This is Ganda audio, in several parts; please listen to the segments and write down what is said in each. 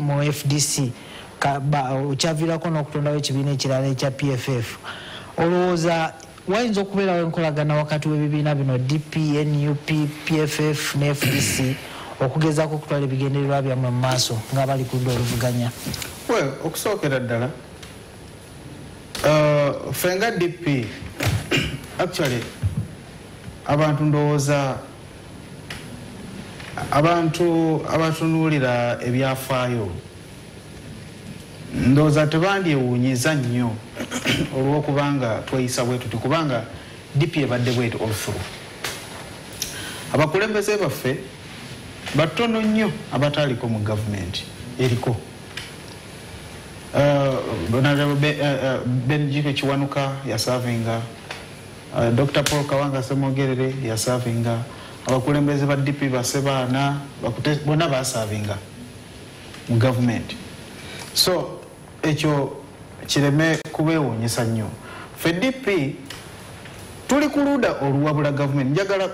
mu FDC kyaviirako n'okutondawo ekibiina ekirala ekya PFF. Olowooza wayinza okubeerawo enkolagana wakati w'ebibiina bino DP, NUP, PFF ne FDC okugezaako okutwala ebigendererwa byammwe mu maaso ng'abali ku ludda oluvuganya? Well, okusookera ddala fenga DP actually abantu ndowooza abantu abatunuulira ebyafaayo ndowooza tebandyewuunyiza nnyo olw'okubanga tweyisa bwe tuti kubanga DP ebadde bwetu all through. Abakulembeze baffe batono nnyo abataaliko mu gavumenti eriko. Benjike Kiwanuka yasavinga, Dr. Paul Kawanga Semogerere yasavinga, abakulembeze ba DP basebaana bonna basavinga mu gavumenti. So ekyo kireme kubeewuunyisa nnyo. Ffe DP tuli ku ludda oluwabula gavumenti. Njagala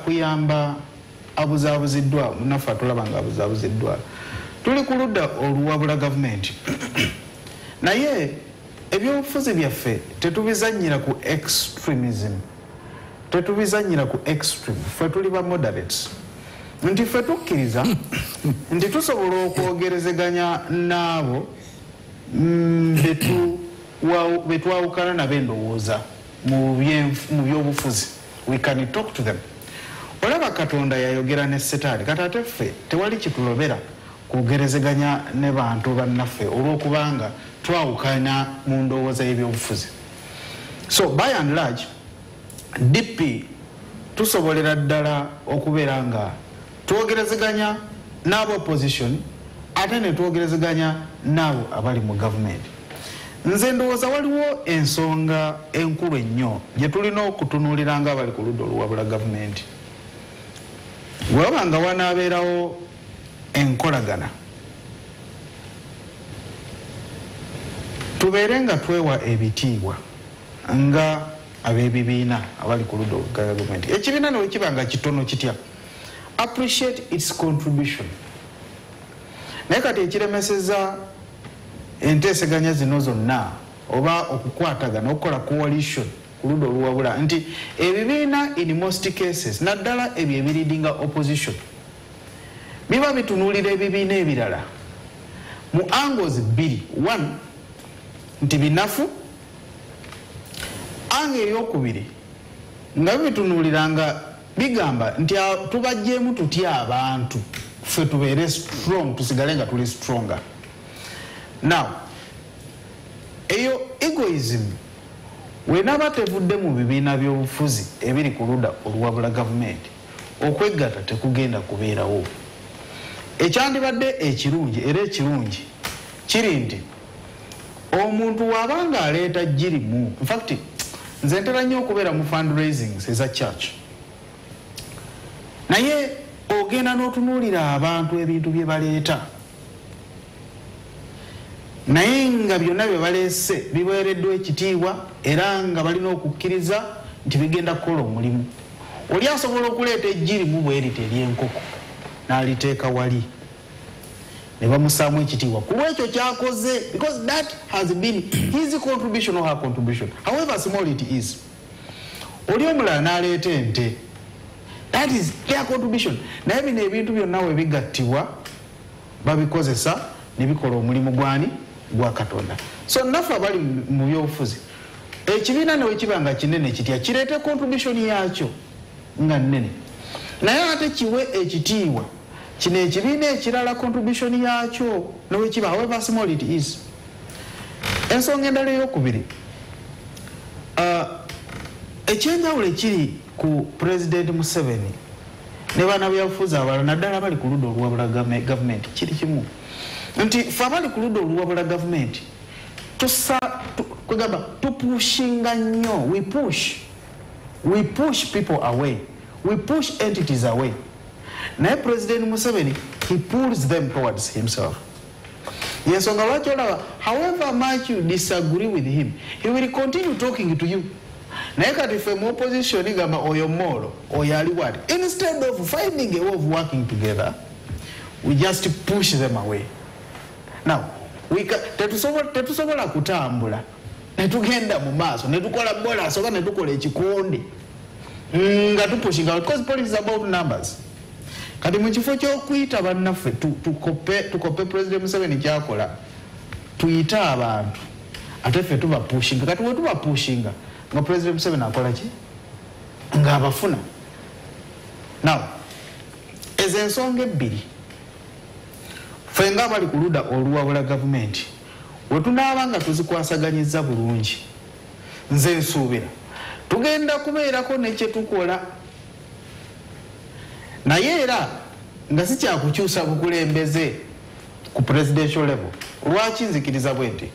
kuyamba abuzaabuziddwa, munaffe atulaba nga abuzaabuziddwa. Tuli ku ludda oluwabula gavumenti. Naye ebyobufuzi byaffe tetubizannyira ku extremism. Tetubizannyira ku extreme. Ffe tuli ba moderates. Nti ffe tukkiriza nti tusobola okwogerezeganya n'abo betwawukana nabo endowooza mu byobufuzi. We can talk to them. Olaba Katonda yayogera ne Setaani, kati ate ffe tewali kitulobera kwogerezeganya ne bantu bannaffe olw'okubanga twawukana mu ndowooza y'ebyobufuzi. So by and large DP tusobolera ddala okubeera nga twogerezeganya n'abo opposition ate ne twogerezeganya n'abo abali mu gavumenti. Nze ndowooza waliwo ensonga enkulu ennyo gye tulina okutunuulira nga abali ku ludda oluwabula gavumenti. Bw'oba nga wanaabeerawo enkolagana tubeere nga twewa ebitiibwa nga ab'ebibiina abali ku ludda olwa gavumenti. Ekibiina ne kiba nga kitono kitya, appreciate its contribution. Naye kati ekiremeseza enteeseganya zino zonna oba okukwatagana okukola coalition ku ludda oluwabula nti ebibiina in most cases naddala ebyo ebiridinga opposition biba bitunuulira ebibiina ebirala mu angles bbiri. One, nti binafu. Ange eyokubiri nga bitunuulira nga bigamba nti tubajjeemu tutya abantu ffe tubeere strong, tusigale nga tuli stronger. Now eyo egoism wenaba tevudde mu bibiina by'obufuzi ebiri ku ludda oluwabula gavumenti okwegatta tekugenda kubeerawo. Ekyandibadde ekirungi era ekirungi kiri nti omuntu wabanga aleeta jirimu, in fact nze ntera nnyo okubeera mu fundraisings eza church, naye ogenda n'otunuulira abantu ebintu bye baleeta naye nga byonna bye baleese biweereddwa ekitiibwa era nga balina okukkiriza nti bigenda kukola omulimu. Oli asobola okuleeta ejjirimu bwerita ery'enkoko n'aliteeka wali ne bamusaamu ekitiibwa ku lwekyo kyakoze, because that has been his contribution or her contribution, however small it is. Oli omulala n'aleeta ente, that is their contribution. Naye bino ebintu byonna we bigattibwa babikozesa ne bikola omulimu gwani gwa Katonda. So naffe abali mu byobufuzi ekibiina ne wekiba nga kinene kitya kireete contribution yaakyo nga nnene, naye ate kiwe ekitiibwa kino ekibiina ekirala contribution yaakyo ne wekiba however small it is. Ensonga endala eyokubiri, ekyenjawulo ekiri ku President Museveni ne bannabyabufuzi abalala naddala bali ku ludda oluwabula gavumenti kiri kimu nti ffe abali ku ludda oluwabula gavumenti tupushinga nnyo. We push people away, we push entities away. Naye President Museveni, he pulls them towards himself. Yensonga lwaki olaba however much you disagree with him, he will continue talking to you. Naye kati ffe mu opposition gamba oyo molo oyo ali wati, instead of finding a way of working together we just push them away. Now tetusobola kutambula netugenda mu maaso netukola bola soka netukola ekikonde nga tupushinga because politics is about numbers. Kati mu kifo ky'okuyita bannaffe tukope President Museveni kyakola tuyita abantu ate ffe tuba pushinga. Kati we tuba pushinga nga President Museveni akola ki nga abafuna. Now ezo ensonga ebbiri ffe nga bali ku ludda oluwabula gavumenti we tunaaba nga tuzikwasaganyiza bulungi nze nsuubira tugenda kubeerako nekyetukola naye era nga si kyakukyusa bukulembeze ku presidential level. Lwaki nzikiriza bwe nti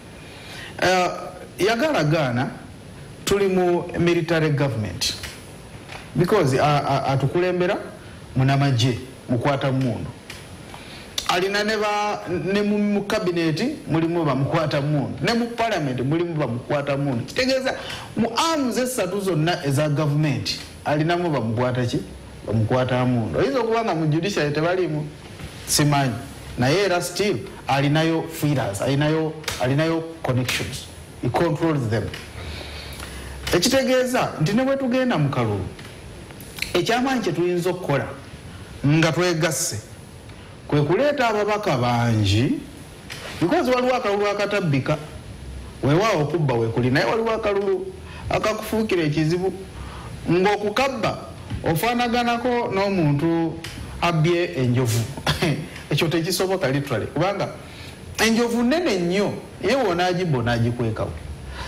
yagalagaana tuli mu military government because atukulembera munamagye mukwata mundu alina ne mu cabinet mulimu bamukwata mundu ne mu parliament mulimu bamukwata mundu kitegeeza mu arms esatu zonna eza government alinamu bamukwata ki bamukwata mundu. Oyinza okubanga mu judiciary tebalimu simanyi naye era still alinayo feelers alinayo connections, he controls them. Ekitegeeza nti ne bwe tugenda mu kalulu ekyamaanyi kye tuyinza okukola nga twegasse kwe kuleeta ababaka bangi because waliwo akalulu akatabbika weewaawo okubba weekuli naye waliwo akalulu akakufuukira ekizibu ng'okukabba ofaanaganako n'omuntu abbye enjovu ekyo tekisoboka literally kubanga enjovu nnene nnyo ye woonagibba onaagikwekawo.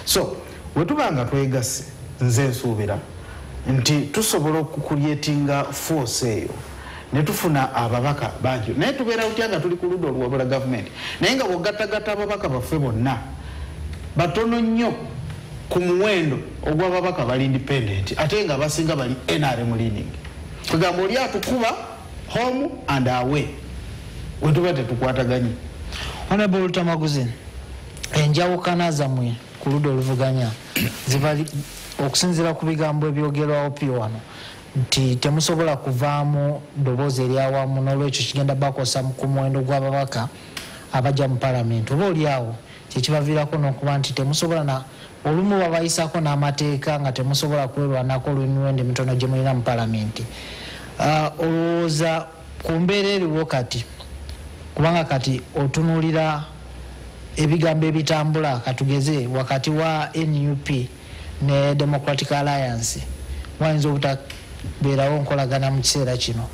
So we tuba nga twegasse nze nsuubira nti tusobola okukulyetinga force eyo ne tufuna ababaka bangi naye tubeera tutya nga tuli ku ludda oluwabula gavumenti naye nga bw'ogattagatta ababaka baffe bonna batono nnyo ku muwendo ogw'ababaka bali independent ate nga basinga bali NRM leaning. Kugamba oli atukuba home and away we tuba tetukwataganye. Honorable Lutamaguzin, enjawukana zammwe ku ludda oluvuganya zibali okusinziira ku bigambo ebyogerwawo pio wano nti temusobola kuvaamu ddoboozi eryawamu n'olwekyo kigenda bakosa ku muwendo gw'ababaka abajja mu palamenti oba oliawo kyekibaviirako n'okuba nti temusobola na olumu babayisako n'amateeka nga temusobola kwerwanako olw'emiwendo emitono gye mulina mu palamenti. Olowooza ku mbeera eriwo kati kubanga kati otunuulira ebigambo ebitambula katugeze wakati wa NUP ne Democratic Alliance wayinza obutabeerawo nkolagana mu kiseera kino.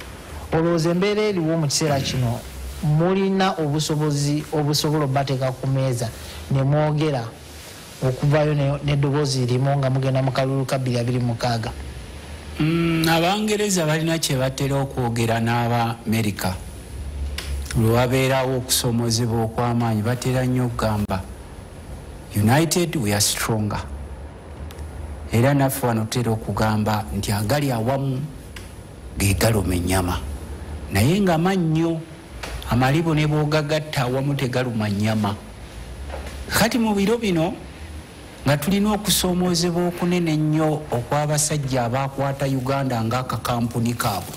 Olowooza embeera eriwo mu kiseera kino mulina obusobozi obusobola obbateeka ku meeza ne mwogera okuvayo n'eddoboozi limu nga mugenda mu kalulu ka 2026? Abangereza balina kye batera okwogera n'Abamerika lwabeerawo okusomozebwa okw'amaanyi batera nnyo okugamba united we are stronger. Era naffe wano tutera okugamba nti agali awamu ge galuma ennyama naye nga mannyo amalibo ne boogagatta awamu tegaluma nnyama. Kati mu biro bino nga tulina okusomoozebwa okunene nnyo okw'abasajja abaakwata Uganda ng'akakampuni kaabwe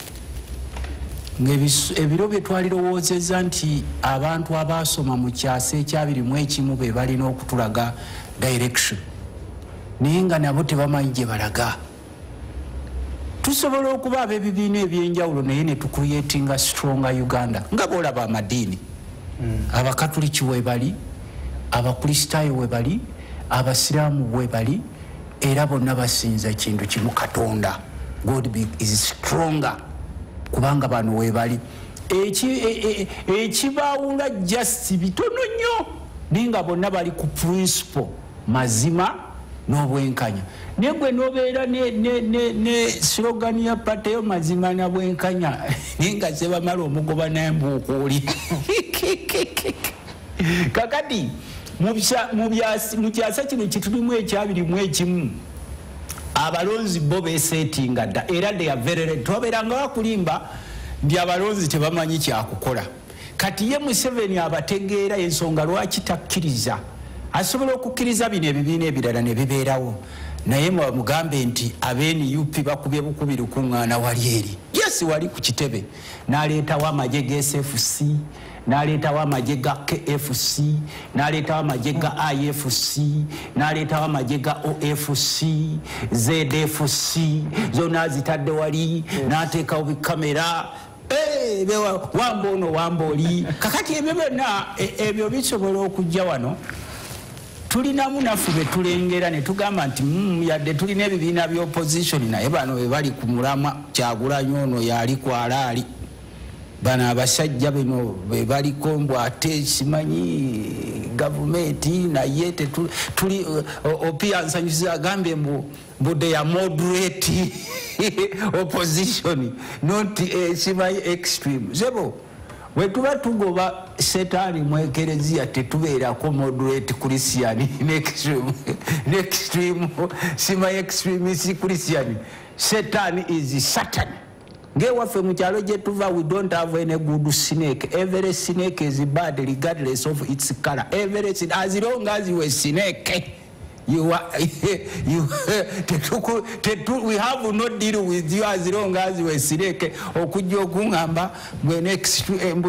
ng'ebiro bye twalirowoozezza nti abantu abaasoma mu kyasa ekya21 be balina okutulaga direction naye nga nabo tebamanyi gye balaga. Tusobola okuba ab'ebibiina ebyenjawulo naye ne tucreatinga stronger Uganda nga boolaba amadiini abakatuliki we bali abakristaayo we bali abasiraamu we bali era bonna basinza kintu kimu Katonda. God is stronger kubanga bano we bali ekibaawula just bitono nnyo naye nga bonna bali ku principle mazima n'obwenkanya. Naye gwe n'obeera ne slogan ya pate yo mazima na bwenkanya naye nga sebamala omugoba n'embuukuuli. Kakati mu kyasa kino kitulimu ekya21 abalonzi bo beesetinga dda era they are very ready. Twabeeranga bakulimba ndi abalonzi tebamanyi kyakukola. Kati ye Museveni abategeera ensonga lwaki takkiriza asobola okukkiriza bino ebibiina ebirala ne bibeerawo naye mugambe nti ab'NUP bakubye bukubi lukuŋŋaana wali eri. Yes wali ku kitebe n'aleetawo amagye g'SFC n'aleetawo amagye ga KFC, n'aleetawo amagye ga IFC, n'aleetawo amagye ga OFC, ZFC, zonna zitadde wali, n'ateekawo bikamera. Wambo wamboli kakati ebyo byonna ebyo bisobola okujja wano tulinamu naffe betulengera ne tugamba nti yadde tulina ebibiina by'opposition naye bano be bali ku mulamwa Kyagulanyi ono yali kwalaali bano abasajja bino be baliko mbw ate simanyi gavumenti naye tuli Opiya Nsanyusiza agambye mbu they are moderate opposition not simanyi extreme zebo wetuba tugoba Setaani mu ekereziya tetubeerako moderate Christian extreme simanyi extremist Christian. Satan is Satan. Ngewaffe mu kyalo gye tuva, we don't have any good snake. Every snake is bad regardless of its color. Everything, as long as you are a snake, you are we have not deal with you as long as you are a snake. Okujja okungamba gwe next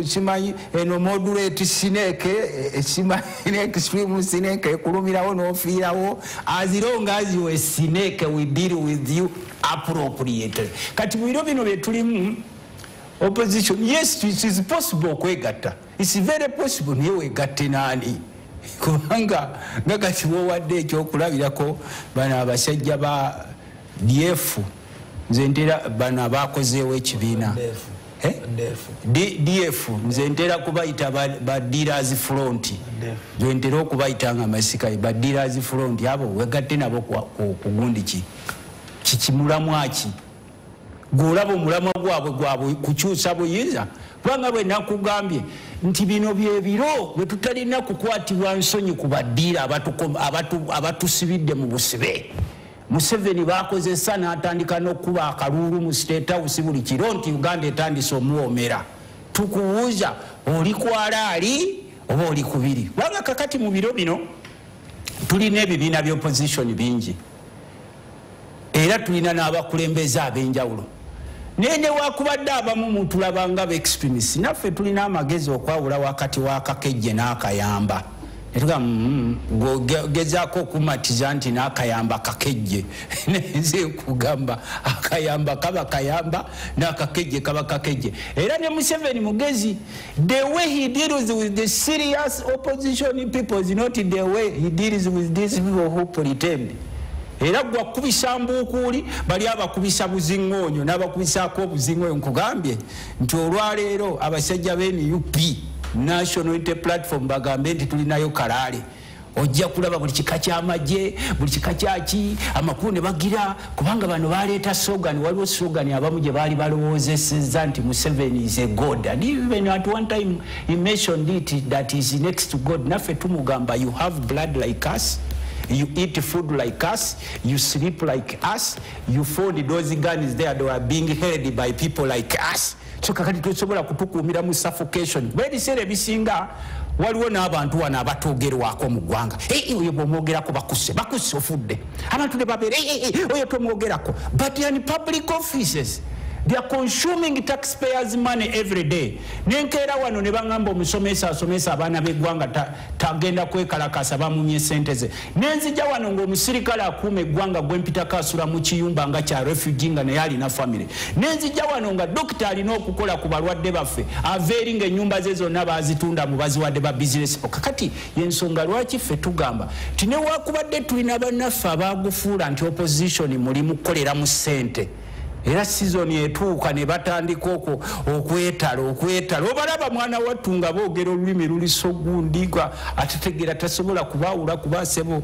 simanyi eno moderate snake simanyi extreme snake ekulumirawo n'ofiirawo. As long as you are a snake, we deal with you appropriately. Kati mu biro bino bye tulimu opposition, yes, it is possible okwegatta. It's very possible naye weegatte naani kubanga nga kati wowadde ekyokulabirako bano abasajja ba DF nze ntera bano abakozeewo ekibiina DF nze ntera kubayita ba Dealers Front, nze ntera okubayitanga masikayi ba Dealers Front. Abo wegatte nabo ku gundi ki kimulamwa ki gwolaba omulamwa gwabwe kukyusa buyinza. Kubanga bwe nakugambye nti bino byebiro bwe tutalina kukwatibwa nsonyi ku baddiira abatusibidde mu busibe. Museveni bakozesa n'atandika n'okuba akalulu mu State House buli kiro nti Uganda etandise omuwoomera. Tukubuuza oli kwalaali oba oli kubiri? Kubanga kakati mu biro bino tulina ebibiina by'opposition bingi era tulina n'abakulembeze ab'enjawulo. Nene wakubadde abamu mutulabanga ba extremists, naffe tulina amagezi okwawula wakati wa Kakejje n'Akayamba. Etuga gezaako okumatiza nti n'Akayamba Kakejje nze kugamba Akayamba kaba Kayamba n'Akakejje kaba Kakejje. Era ne Museveni mugezi, the way he deals with the serious opposition people is not the way he deals with these people who pretend. Era gwa kubisa mbuukuli bali abakubisa buzingonyo n'abakubisaako obuzingonyo. Nkugambye nti olwaleero abasajja b'NUP National Unity Platform bagambe nti tulinayo kalaale. Ojja kulaba buli kika ky'amagye, buli kika kyaki amakulu ne bagira, kubanga bano baleeta slogan. Waliwo slogan abamu gye baali balowoozesezza nti Museveni is a god, and even at one time he mentioned it that is next to God. Naffe tumugamba you have blood like us, you eat food like us, you sleep like us, you found those guns there that were being held by people like us. So kakati tusobola kutukuumira mu suffocation. Bwebiseera ebisinga waliwo n'abantu wano abatoogerwako mu ggwanga. Oyo bw'omwogerako bakusse ofudde. Abantu ne babeera oyo tomwogerako. But in public offices they are consuming taxpayers' money every day. Nenkeera wano ne bangamba omusomesa asomesa abaana b'eggwanga tagenda kwekalakasa bamumye ssente ze. Nenzija wano ng'omusirikale akuuma eggwanga gw'empitako asula mu kiyumba nga kya refugee nga naye alina family. Nenzija wano nga dokita alina okukola ku balwadde baffe aveeri ng'ennyumba ze zonna baazitunda mu baziwadde ba bizinesi. Kakati y'ensonga lwaki ffe tugamba ti newakubadde tulina bannaffe abaagufuula nti opposition mulimu kukolera mu ssente. Era season etuuka ne batandika okwetala obalaba mwana wattu nga boogera olulimi luliso gundi atetegera tasobola kubaawula kubaasebo.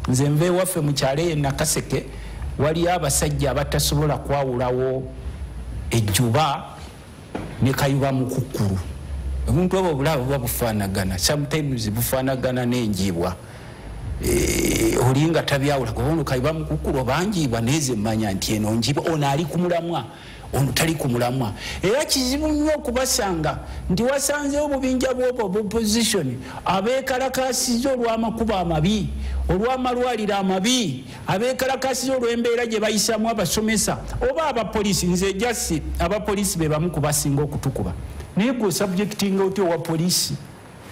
Nze nve waffe mu kyalo e Nakaseke waliyo abasajja abatasobola kwawulawo ejjuba ne kayuba mukukulu. Omuntu abo obulabe buba bufaanagana, sometimes bufaanagana n'enjibwa. Olinga tabyawula kubono kayuba mukukulu banjibwa neze mmanya nti eno njibwa ono ali ku mulamwa ono tali ku mulamwa. Era kizibu nnyo okubasanga nti wasanzewo obubinja bw'opposition abeekalakasiza olw'amakubo amabi, olw'amalwaliro amabi, abeekalakasiza olw'embeera gye bayisamu abasomesa oba abapoliisi. Nze jasi abapoliisi be bamu kubasinga okutukuba. naye gwe subjectinga otya owa polisi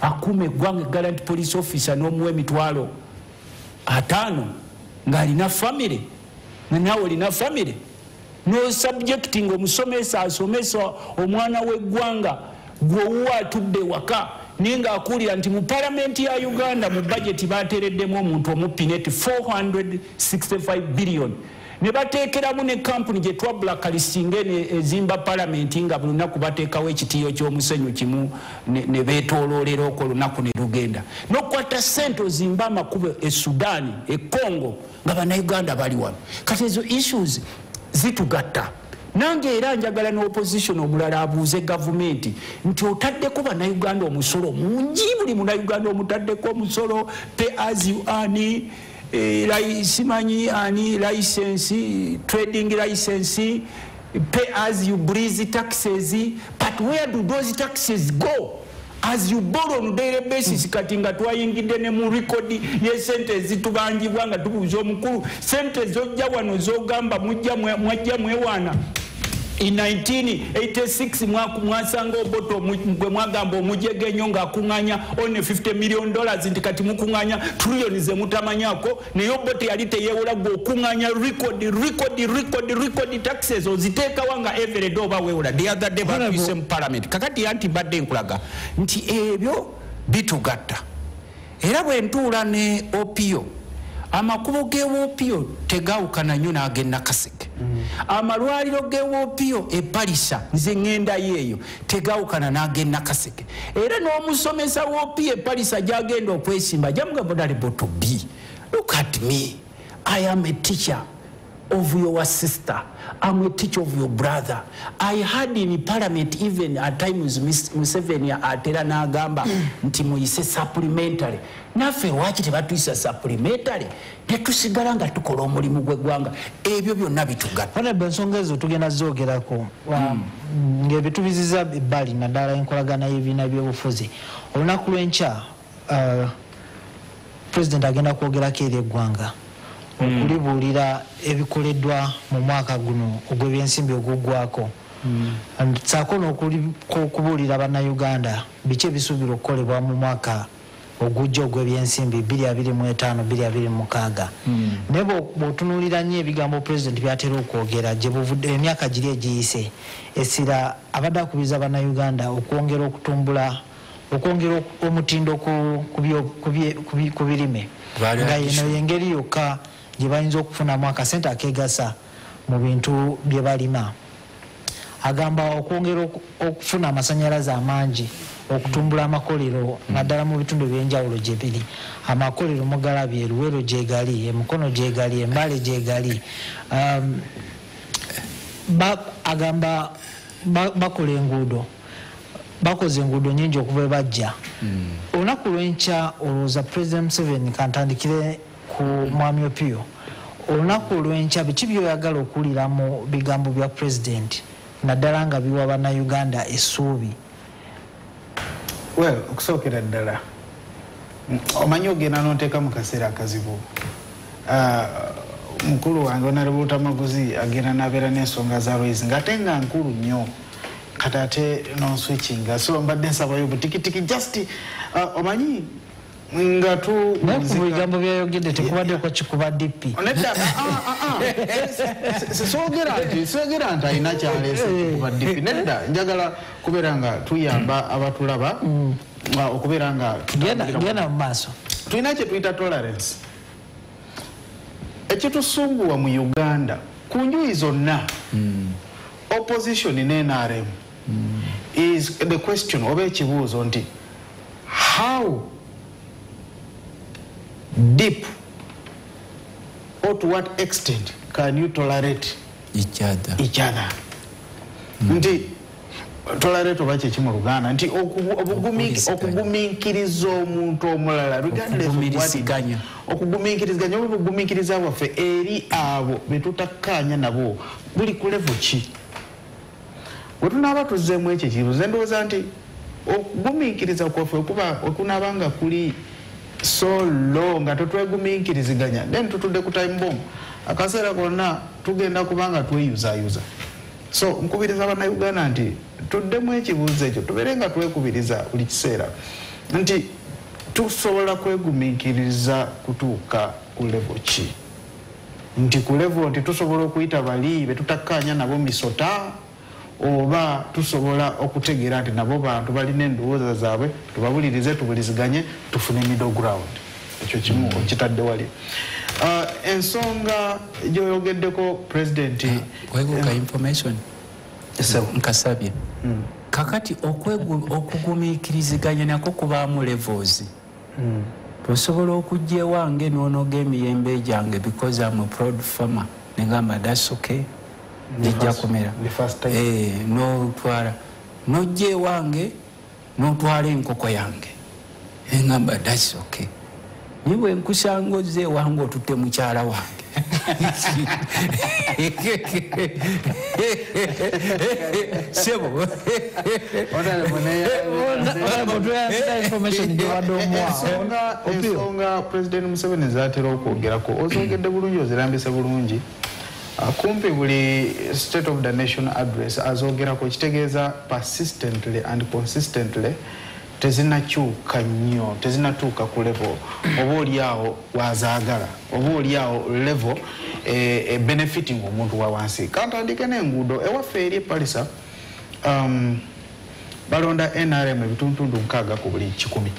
akuuma eggwanga gallant police officer n'omuwa emitwalo 5 ng'alina famire naawe olina famire no subjecting omusomesa asomesa omwana w'eggwanga gw'owuwa atudde waka naye ng'akuulira nti mu palamenti ya Uganda mu budget bateereddemu omuntu omupineti 465 billion ne bateekeramu ne kampuni gye twablakalisinga ezimba palamenti nga buli lunaku bateekawo ekitiiyo ky'omusenyu kimu ne beetooloolera okwo olunaku ne lugenda n'okukwata ssente ozimba amakubo e Sudaani e Congo nga bannayuganda bali wano kati ezo issues zitugatta nange era njagala n'opposition omulala abuuze gavumenti nti otaddeko bannayuganda omusolo mungi buli munnayuganda omutaddeko omusolo pay as you earn simanyi ani license trading license pay as you breathe taxes but where do those taxes go as you borrow on daily basis kati nga twayingidde ne mu record ye sente zitubanjibwa nga tubuuza omukulu sente zojja wano zogamba mwajja mwewaana in 1986 mwasanga oboto gwe mwagamba omujegenyo ng'akuŋŋanya one $50 million nti kati mukuŋŋanya trillion ze mutamanyako naye oboto yali teyeewola gwe okuŋŋanya record taxes oziteekawa nga every day oba weewola the other day batuyise mu parliament kakati yanti mbadde nkulaga nti ebyo bitugatta era bwe ntuula ne opio amakubo g'ewopio tegawukana nnyo n'ag'enakaseke amalwaliro g'ewopio epalisa nze ŋŋenda yeeyo tegawukana n'ag'enakaseke era n'omusomesa wopio epalisa gy'agenda okwesimba jamugabonalebo to be look at me I am a teacher of your sister. I'm a teacher of your brother. I had in parliament even at times Museveni atera n'agamba nti muyise supplementary. Naffe lwaki tebatuyisa supplementary netusigala nga tukola omulimu gw'eggwanga ebyo byonna bitugatta. Honorable ensonga ezo tugenda zoogerako ng'ebitubiziza ebbali naddala enkolagana y'ebibiina by'obufuzi olunaku lw'enkya President agenda kwogerako eri eggwanga okulibuulira ebikoleddwa mu mwaka guno ogw'ebyensimbi oguggwako saako n'okubuulira bannayuganda biki ebisuubira okukolebwa mu mwaka ogujja ogw'ebyensimbi 2025-2026 naye bw'otunuulira nnyo ebigambo President byatera okwogera gye buvudde emyaka giri egiyise essira abadde akubiriza bannayuganda okwongera omutindo ku birime nga yeno y'engeri yokka gye bayinza okufunamu akasente akeegasa mu bintu bye balima. Agamba okwongera okufuna amasannyalaze amangi okutumbula amakolero naddala mu bitundu ebyenjawulo gye biri amakolero mugalabye eruwero gyegali emikono gyegali embale gyegali agamba bakola enguudo bakoze enguudo nyingi okuva bajja olunaku lw'enkya olowooza President Museveni kantandikire ku mwami Opio olunaku lw'enkya biki byoyagala okuwulira mu bigambo bya President naddala nga biwa bannayuganda essuubi? Well, okusookera ddala omanyi ogenda n'oteeka mu kaseera akazibu mukulu wange Honorable Tamaguzi agenda n'abeera n'ensonga za lwezi ng'ate nga nkulu nnyo kati ate non-switchinga so mbadde nsabayo butikitiki just omanyi nga tu bigambo byayogedde tekubadde kwa kikuba DP sogera nti alina kyaleese kuba DP nedda njagala kubeera nga tuyamba abatulaba okubeera nga genda mu maaso tulina kye tuyita tolerance ekitusunguwa mu Uganda ku njuyi zonna opposition in NRM is the question oba ekibuuzo nti how deep or to what extent can you tolerate each other nti tolerate oba kyeki mu Luganda nti okugumiikiriza omuntu omulala okugumiikiriziganya oba okugumiikiriza bwaffe eri abo betutakkaanya nabo buli ku level ki bwe tunaaba tuzzeemu ekyo ekibuuzo ndowooza nti okugumiikiriza kwaffe okunaaba nga kuli so low nga tetwegumiikiriziganya then tutudde ku time bomb akaseera konna tugenda kubanga tweyuzayuza So nkubiriza abannayuganda nti tuddemu ekibuuzo ekyo tubeere nga twekubiriza buli kiseera nti tusobola kwegumiikiriza kutuuka ku level ki nti ku level nti tusobola okuyita bali be tutakkaanya nabo misota oba tusobola okutegeera nti nabo bantu balina endowooza zaabwe tubabulirize tubuliziganye tufune middle ground ekyo kimu okitadde wali ensonga gyoyogeddeko pulezidenti weguka information nkasabye kakati okugumiikiriziganya nako kubaamu levels tosobola okujja ewange n'onoga emiyembe gyange because I'm a proud farmer negamba that's okay nijja kumera n'otwala n'ojja ewange n'otwala enkoko yange engamba that's okay niwe nkusanga ozze ewange otutte mukyala wange sebo ensonga President Museveni zaatera okwogerako ozogedde bulungi ozirambise bulungi kumpi buli State of the Nation address azogerako kitegeeza persistently and consistently tezinakyuka nnyo tezinatuuka ku level oba oliawo wazaagala oba oliawo level benefiting omuntu wa wansi kantandike n'enguudo ewaffe eri epalisa balonda NRM ebitundu 6 ku buli 100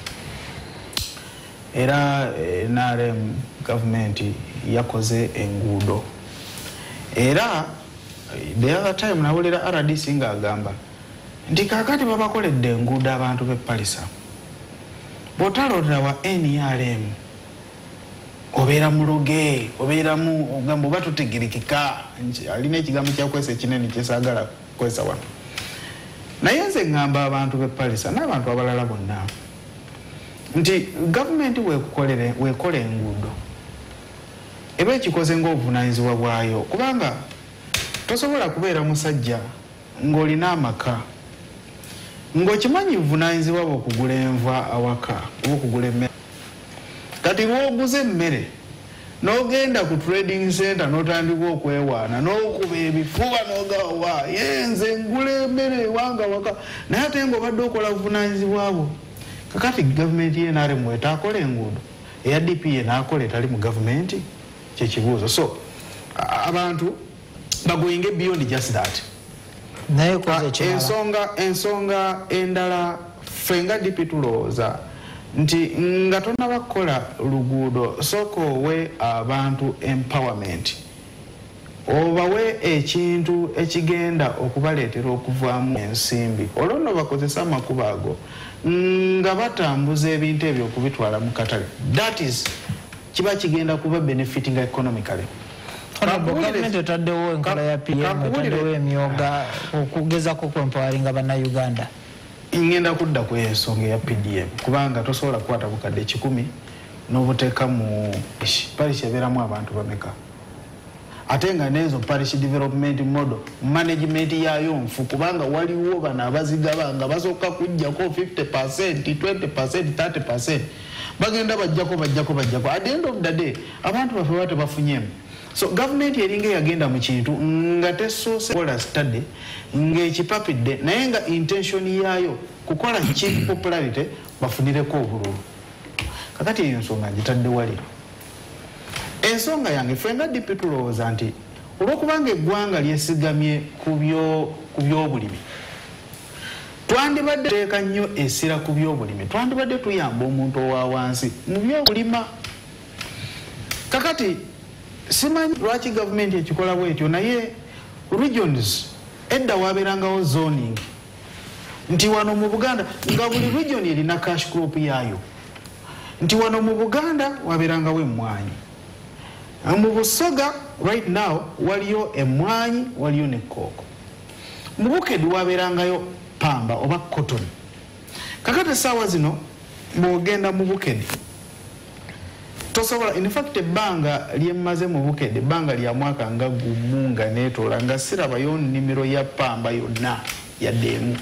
era NRM gavumenti yakoze enguudo era the other time nawulira RDC ng'agamba nti kakati babakoledde enguudo abantu b'epalisa bw'otalondera wa NRM obeera muloge obeeramu ogamba oba tutegerekeka alina ekigambo kyakwesa ekinene kyesaagala kwesa wano naye nze ngamba abantu b'epalisa n'abantu abalala bonna nti gavumenti weekola enguudo eba ekikoze ng'obuvunaanyizibwa bwayo kubanga tosobola kubeera musajja ng'olina amaka ng'okimanyi buvunaanyizibwa bwe okugula enva awaka oba okugula emmere kati bw'oguza emmere n'ogenda ku trading center n'otandika okwewaana n'okuba ebifuba n'ogawa yenze ngula emmere ewanga waka naye ate ng'obadde okola buvunaanyizibwa bwo kakati gavumenti y'NRM etaakola enguudo eya DPA n'akola etali mu gavumenti kyekibuuzo so abantu bagoyinge beyond just that naye koze ensonga endala fenga DP tulowooza nti nga tonnabakola luguudo sooka owe abantu empowerment obawe ekintu ekigenda okubaleetera okuvaamu ensimbi olwo nno bakozesa amakubo ago nga batambuza ebintu ebyo okubitwala mu katale that is kiba kigenda kuba benefiting economically gavumenti etaddewo enkola ya PM etaddewo emyoga okugezako kwempawalinga bannayuganda ngenda kudda ku ensonga eya PDM kubanga tosobola kukwata bukadde 10 n'obuteeka mu parish ebeeramu abantu bameka ate nga n'ezo parish development model management yayo nfu kubanga waliwo bano abazigaba nga basooka kujjako 50%, 20%, 30% bagenda bajjako at the end of the day abantu baffe baba tebafunyemu so government eringa yagenda mu kintu nga tesoose kola study ng'ekipapidde naye nga intention yayo kukola cheap popularity bafunireko obululu kakati eyo ensonga ngitadde wali ensonga yange fenga DP tulowooza nti olw'okubanga eggwanga lyesigamye ku by'obulimi twandibadde teeka nnyo essira ku by'obulimi twandibadde tuyamba omuntu owa wansi mu by'okulima kakati simanyi lwaki gavumenti ekikola bwetyo naye regions edda wabeerangawo zoning nti wano mu Buganda nga buli region erina cash crop yayo nti wano mu Buganda wabeerangawo emmwanyi mu Busoga right now waliyo emmwanyi waliyo ne kooko mu Bukedi wabeerangayo pamba oba cotton kakati essaawa zino bw'ogenda mu Bukedi tosobola in fact ebbanga lyemmaze mu Bukedi ebbanga lya mwaka nga gumu nga neetoola nga sirabayo nnimiro ya pamba yonna yaddeemu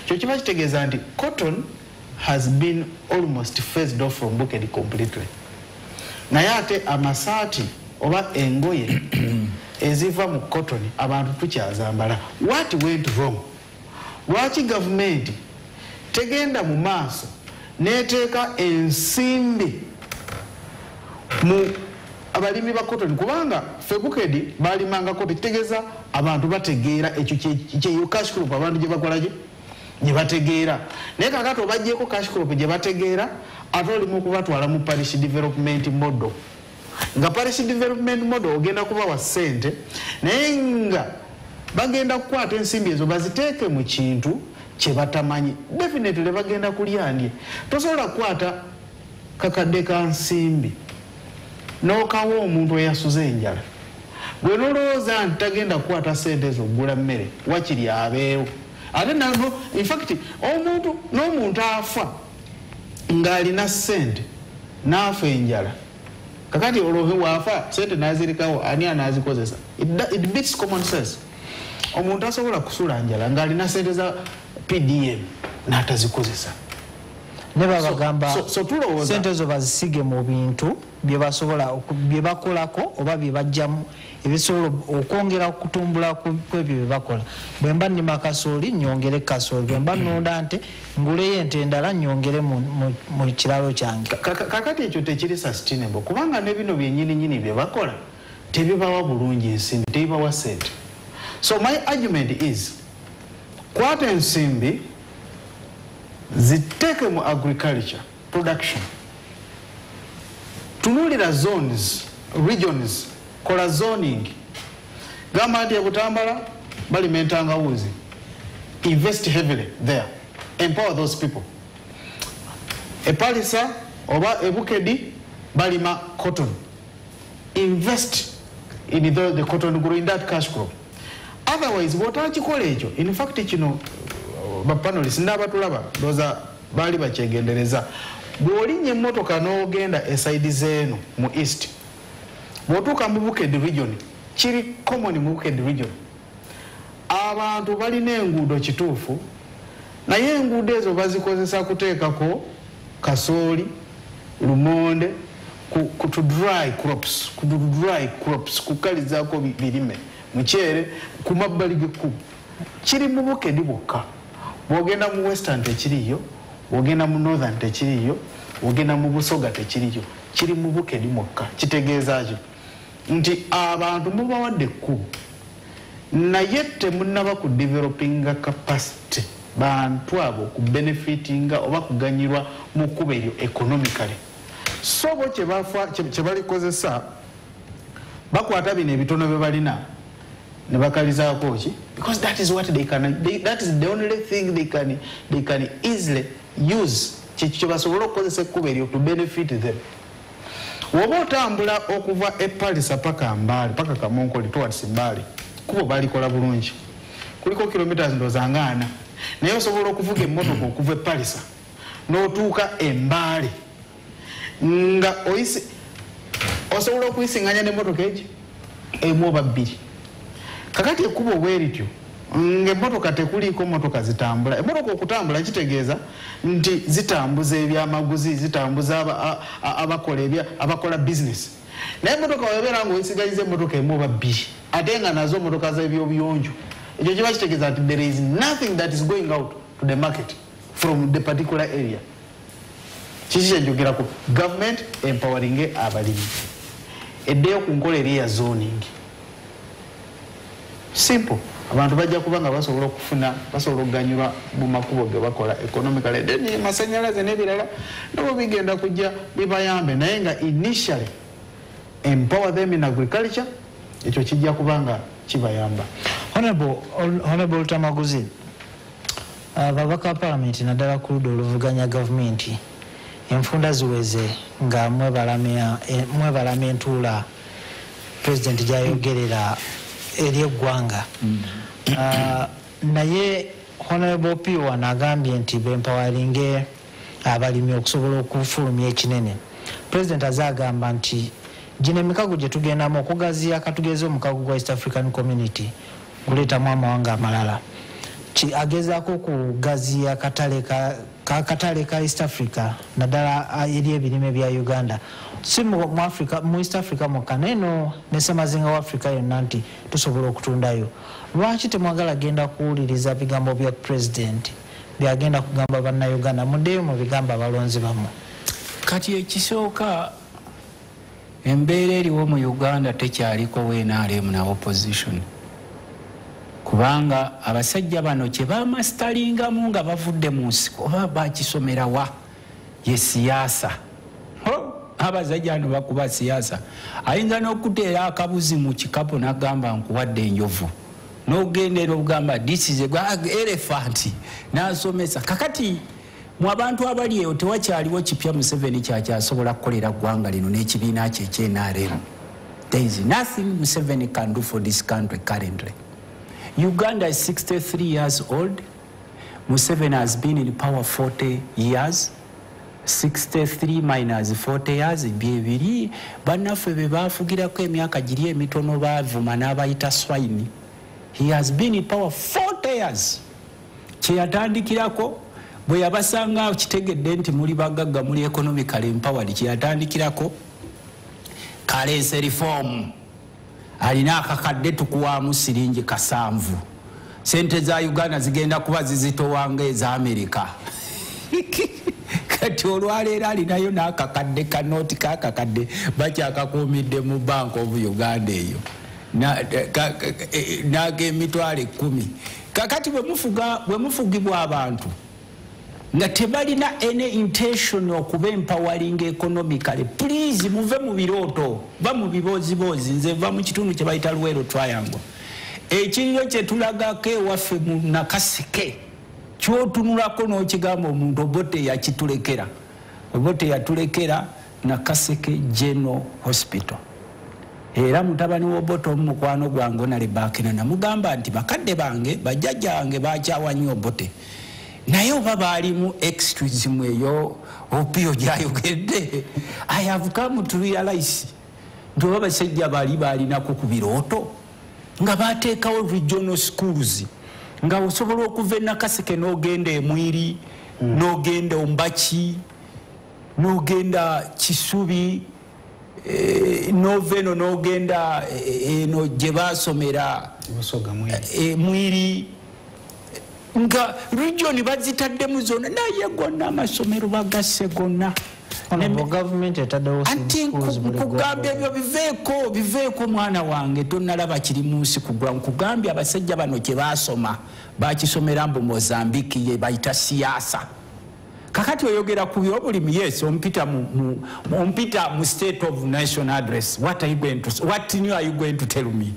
kyo kiba kitegeeza nti cotton has been almost phased off from Bukedi completely naye ate amasaati oba engoye eziva mu cotton abantu tukyazambala. What went wrong? Lwaki government tegenda mu maaso neteeka ensimbi mu abalimi ba cotton? Kubanga febukedi balimanga cotton, kitegeeza abantu bategeera ekyo kyeyo cash crop abantu gye bakola gye bategeera. Naye kakati obaggyeko cash crop gye bategeera ate olimu okubatwala mu parish development model. Nga parish development model ogenda kubawa ssente naye nga bagenda kukwata ensimbi ezo baziteeke mu kintu kye batamanyi. Definitely bagenda kulyandye. Tosobola kukwata kakadde ka nsimbi n'okawa omuntu eyasuze enjala. Gwe nolowooza nti tagenda kukwata ssente ezo okugula mmere wakiri abeewo. Ate nabo in fact n'omuntu afa ng'alina ssente n'afa enjala. Kakati olwo waafa ssente n'azirikawo ani anaazikozesa? It beats common sense. Omuntu asobola kusula njala ng'alina ssente za PDM n'atazikozesa. Ne babagamba so tulowooza ssente ezo bazisige mu bintu bye basobola bye bakolako oba bye bajjamu ebisobola okwongera okutumbula kw'ebyo bye bakola. Bwe mba nnima kasooli nnyongere kasooli, bwe mba nnonda nte nguleyo ente endala nnyongere mu kiralo kyange. Kakati ekyo tekiri sustainable kubanga ne bino byennyini bye bakola tebibawa bulungi ensimbi, tebibawa ssente. So my argument is kwata ensimbi ziteeke mu agriculture production. Tunulira zones, regions, kola zoning. Gamba nti Butambala balima entangawuzi. Invest heavily there. Empower those people. Epalisa oba Ebukedi balima cotton. Invest in the cotton grow in that cash crop. Otherwise, what are you in fact, bapanelists n'abatulaba doza bali bakyegendereza. Bw'olinnya emmotoka n'ogenda eside z'eno mu east, bw'otuuka mu Bukedi region, kiri common mu Bukedi region, abantu balina enguudo kituufu naye enguudo ezo bazikozesa kuteekako kasooli, lumonde, to dry crops, kukalizaako birime, muceere ku mabbali g'ekkubo. Kiri mu Bukedi bwokka. Bw'ogenda mu western tekiriyo, bw'ogenda mu northern tekiriyo, bw'ogenda mu Busoga tekiriyo. Kiri mu Bukedi mwokka. Kitegeeza ki nti abantu mubawadde ekkubo naye temunnaba ku developinga capacity bantu abo ku benefitinga oba kuganyirwa mu kkubo eryo economically. So bo kye balikozesa bakwata bino ebitono bye balina ne bakalizaako ki, because that is what that is the only thing they can easily use. Kye basobola okukozesa ekkubo eryo to benefit them. Woba otambula okuva Epalisa paka Mbale paka Kamonkoli towards Mbale, kubo balikola bulungi, kuliko kilometers ndooza 4, naye osobola okuvuga emmotoka okuva Epalisa n'otuuka Mbale nga osobola okuyisinganya n'emmotoka emu oba 2. Kakati ekkubo bwerityo ng'emmotoka tekuliiko mmotoka zitambula. Emmotoka okutambula kitegeeza nti zitambuza ebyamaguzi, zitambuza abakola business. Naye emmotoka webeera ng'oyisigaliza emmotoka emu oba 2 ate nga nazo emmotoka z'ebyobuyonjo, ekyo kiba kitegeeza nti there is nothing that is going out to the market from the particular area. Kiki kyenjogerako? Government empowering abalimi eddeyo ku nkola eri ya zoning. Simple. Abantu bajja kubanga basobola okufuna, basobola okuganyulwa mu makubo ge bakola economically. Then masannyalaze n'ebirala nabo bigenda kujja bibayambe, naye nga initially empower them in agriculture, ekyo kijja kubanga kibayamba. Honorable Tamaguzi, babaka parliament naddala ku ludda oluvuganya gavumenti enfunda ziweze nga mwebalama entuula president gy'ayogerera eri eggwanga. Naye Honorable Piwa n'agambye nti bempawalinge abalimi okusobola okufulumya ekinene. President azagamba nti gino emikago gye tugendamu okugaziya katugeze omukago gwa East African Community kuleetamu amawanga amalala. Agezaako okugaziya katale katale ka East Africa naddala eri ebirime bya Uganda si mu East Africa mwokka neno ne Ssemazinga wa Africa yonna nti tusobola okutundayo. Lwaki temwagala genda kuwuliriza bigambo bya president byagenda kugamba bannayuganda muddeyo mu bigamba abalonzi bammwe? Kati ekisooka embeera eriwo mu Uganda tekyaliko NRM na opposition, kubanga abasajja bano kye bamastalingamu nga bavudde mu nsiko oba bakisomera wa ye siyaasa. Abasajja bano bakuba siyaasa. Ayinza n'okuteera akabuzi mu kikapu n'agamba nkuwadde enjovu, n'ogendera okugamba this is a elephant n'asomesa. Kakati mu abantu abali eyo tewakyaliwo kipya Museveni kyakyasobola kukolera ggwanga lino n'ekibiina kye ekye-NRM. There is nothing Museveni can do for this country currently. Uganda is 63 years old. Museveni has been in power 40 years. 63 minus 40 years byebiri bannaffe be baafugirako emyaka giri emitono baavuma n'abayita swine. He has been in power 40 years. Kye yatandikirako bwe yabasanga kitegedde nti muli bagagga muli economically empowered, kye yatandikirako currency reform. Alina akakadde tukuwaamu siringi kasanvu. Sente za Uganda zigenda kuba zizitowanga eza America. Kati olwaleero alinayo n'akakadde kanoti kakakadde bakyakakuumidde mu Bank of Uganda eyo n'ag'emitwalo 10. Kakati bwe mufugibwa abantu nga tebalina any intention okuba empowering economically, please muve mu birooto ba mu bibozibozi. Nze va mu kitundu kye bayita Luweero Triangle. Ekiriro kye tulagako ewaffe mu Nakaseke kyotunulako n'okigamba omuntu Obote yakitulekera. Obote yatulekera Nakaseke General Hospital. Era mutabani w'Obote omukwano gwange nali bakina namugamba nti bakadde bange bajjajja wange bakyawa nnyo Obote. Naye oba baalimu extremism eyo Opio gyayogedde. I have come to realize nti oba basajja baalinako ku birooto nga bateekawo regional schools nga osobola okuva e Nakaseke n'ogenda Emwiri, n'ogenda Ombaki, n'ogenda Kisubi, n'oveno n'ogenda eno gye baasomera Mwiri, nga region bazitaddemu zonna naye gonna amasomero bagasse gonna. Nkugambye ebyo biveeko mwana wange, tonnalaba kiri mu nsi kugwa. Nkugambye abasajja bano kye baasoma bakisomera mbu Mozambique ye bayita siyaasa. Kakati oyogera ku byobulimi, yes, ompita mu State of National Address. What new are you going to tell me?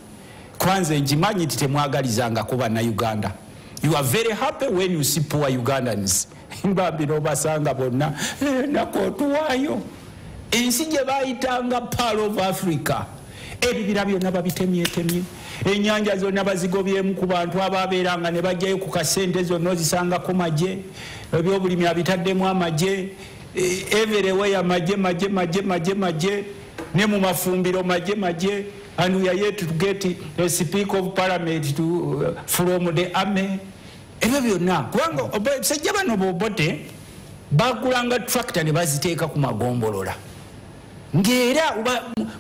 Kwanza njimanyi nti temwagalizanga kuba na Uganda. You are very happy when you see poor Ugandans. Mbambi n'obasanga bonna nakootuwaayo. Ensi gye bayitanga Pearl of Africa. Ebibira byonna babitemyetemye. Ennyanja zonna bazigobyemu ku bantu ababeeranga ne bajjayo ku kasente zonna ozisangako magye. Ebyobulimi abitaddemu amagye. Everywhere amagye. Ne mu mafumbiro magye. And we are yet to get a Speaker of Parliament from the army. Ebyo byonna kubanga sajja bano Obote bagulanga tractor ne baziteeka ku magombolola. Ng'era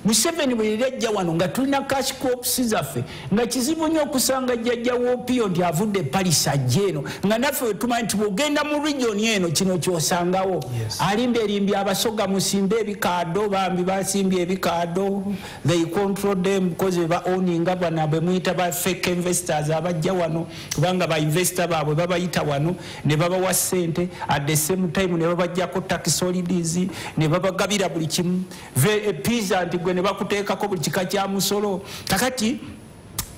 Museveni bwe yajja wano nga tulina cash crops zaffe nga kizibu nnyo okusanga jjajja w'Opio nti avudde Paris ajja eno nga naffe tumanyi nti bw'ogenda mu region eno kino kyosangawo. Alimbye abasoga musimbe ebikaado, bambi basimbye ebikaado. They control them because ba owninga bana be muyita ba fake investors abajja wano kubanga ba investor baabwe babayita wano ne babawa ssente at the same time ne babajjako tax holidays ne babagabira buli kimu. Pizza nti gwe ne bakuteekako buli kika kya musolo. Kakati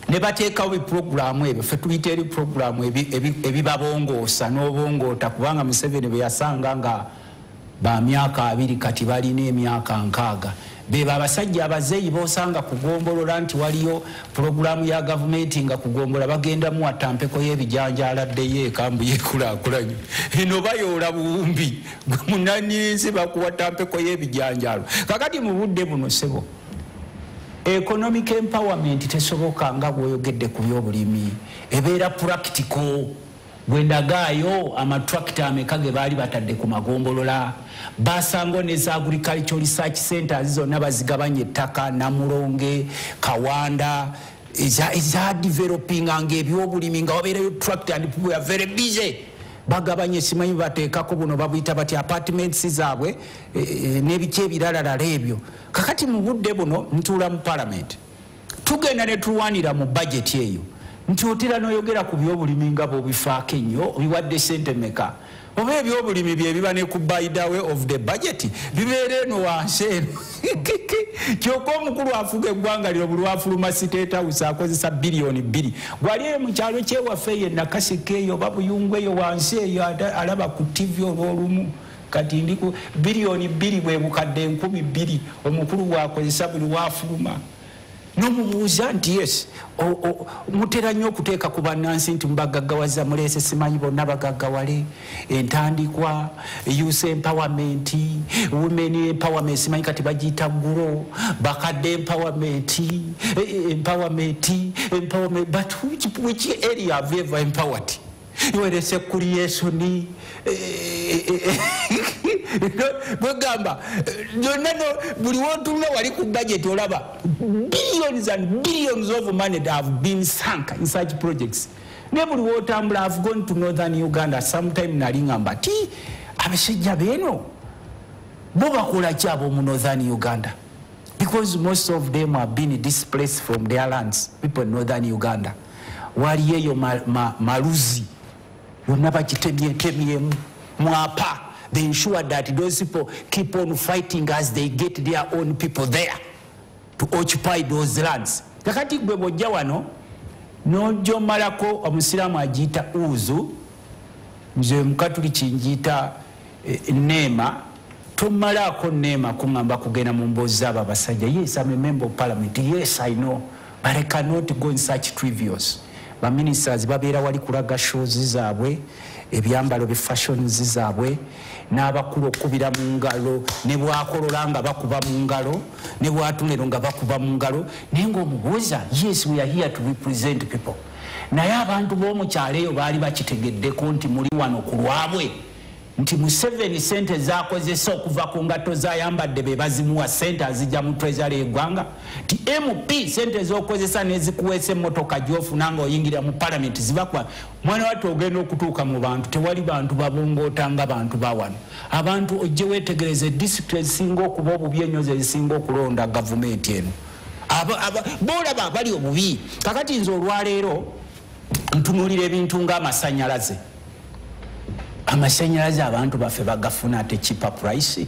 ne bateekawo ebipuroguramu ebyo ffe tuyita eri puroguramu ebibabongoosa n'obongoota kubanga Museveni bwe yasanga nga ba myaka 2 kati balina emyaka 6. Beba abasajja abazeeyi bosanga kugombolola nti waliyo puroguramu ya gavumenti nga kugombola bagenda mu atampeko y'ebijanjaala ddeyo ekambu yekulaakulanye. Eno bayoola buwumbi munaniinsi bakuwa tampeko y'ebijanjaalo. Kakati mu budde buno sebo economic empowerment tesoboka nga bw'oyogedde ku byobulimi. Ebeera practical. gwendagaayo amatrakita amekage baali batadde ku magombolola basango ne za agricultural research centers zonna bazigabanya ettaka Namulonge Kawanda is developing nga ebyobulimi nga wabeerayo tractor and people are very busy bagabanye simanyi bateekako buno babuyita bati apartments zaabwe n'ebiki ebirala ebyo kakati mu budde buno ntuula mu parliament tugenda ne tulwanira mu budget eyo nti otera n'oyogera ku byobulimi nga bwobifaako ennyo biwadde sente meka oba ebyobulimi bye biba ne ku by the way of the budget bibeera eno wansi eno kyokka omukulu afuga eggwanga lyo bulwafuluma State House akozesa biliyoni 2 gwali mu kyalo kyewaffe ye Nakaseke eyo oba Buyungwe eyo wansi eyo alaba ku TV olwolumu kati ndiku biliyoni 2 bwe bukadde 2,000 omukulu bwakozesa bulwafuluma nomubuuza nti yes mutera nnyo okuteeka ku bannansi nti mbagaggawaza muleese simanyi bonna bagaggawale entandikwa youth empowerment women empowerment simanyi kati bagiyita guro bakadde empowerment but which area have you ever empowered were securiation Bugamba, buli wotuna wali ku budget olaba billions and billions of money that have been sunk in such projects. Ne buli wotambula have gone to northern Uganda sometime nalingamba ti abasajja beno bo bakola kyabo mu northern Uganda because most of them have been displaced from their lands. People in northern Uganda wali eyo maluzi yonna bakitemyemu mwapa. They ensure that those people keep on fighting as they get their own people there to occupy those lands. Kakati gwe bojja wano nojo malako omusiramu ajita uzu nze mukatuliki njita nema tomalako nema kungamba kugenda mu mbozi aba basajja. Yes, I'm a member of parliament. Yes, I know, but I cannot go in such trivials. Ba ministers babeera wali kulaga shows zaabwe ebyambalo bi fashions zaabwe n'abakulu okubira mu ngalo ne bwakolola nga bakuba mu ngalo ne bwatunero nga bakuba mu ngalo naye ng'omubuuza yes we are here to represent people naye abantu b'omu kyalo eyo baali bakitegeddeko nti muli wano ku lwabwe nti mu 7 sente zakozesa okuva ku ngato zayambadde be bazimuwa sente azijja mu treasury y'eggwanga ti MP sente z'okozesa n'ezikuweesa emmotoka gy'ofuna ng'oyingira mu parliament zibakwa mwana watu ogenda okutuuka mu bantu tewali bantu babongoota nga bantu bawano abantu ojje weetegereze district ezisinga okuba obubi ennyo ezisinga okulonda gavumenti eno boolaba abali obubi kakati nze olwaleero ntunuulira ebintu ng'amasannyalaze amasanyalaze abantu baffe bagafuna ate cheaper price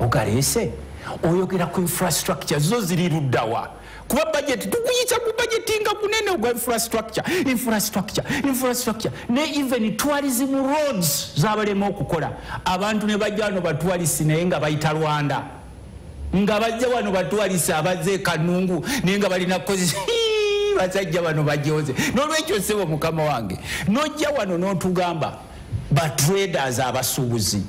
ogaleese oyogera ku infrastructure zo ziri luddawa kuba budget tukuyita ku budget nga kunene ogwa infrastructure ne even tourism roads zabalema okukola abantu ne bajja wano batwalisi naye nga bayita Rwanda nga bajja wano batwalisi abaze Kanungu naye nga balina kozesa basajja bano bajoze n'olwekyo sebo mukama wange nojja wano n'otugamba ba traders abasuubuzi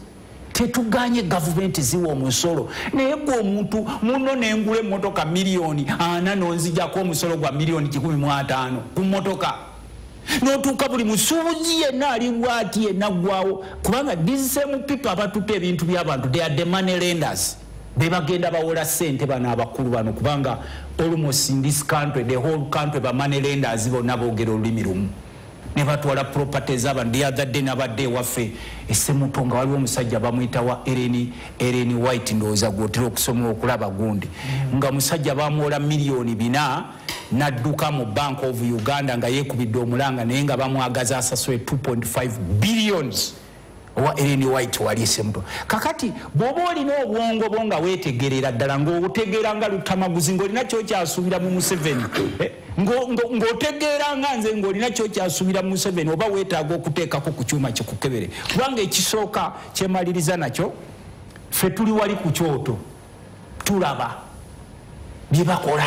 tetuganye government ziwa omusolo naye gwe omuntu muno nengule emmotoka miliyoni 4 nonzijako omusolo gwa miliyoni 15 ku mmotoka n'otuuka buli musuubuzi yenna alibwa ati yenna ggwawo kubanga these same people abatuta ebintu by'abantu they are the money lenders be bagenda bawola sente bano abakulu bano kubanga almost in this country the whole country ba money lenders bonna boogera olulimi lumu ne batwala properties abantu the other day nabadde waffe essemutonga waliwo omusajja bamuyita wa Ellen White ndowooza gwotera okusoma okulaba gundi nga musajja bamuwola miliyoni 4 nadduka mu Bank of Uganda nga yeekubidde omulanga naye nga bamwagaza asasule 2.5 billions owa Ellen White wali essemuto kakati bw'oba olina obwongo bwo nga weetegerera ddala ng'obutegeera nga lutamaguzi ng'olina kyokyasuubira mu Museveni ng'otegeera nga nze ng'olina kyokyasuubira mu Museveni oba weetaaga okuteekako ku kyuma kikukebere kubanga ekisooka kyemaliriza nakyo ffe tuli wali ku kyoto tulaba bye bakola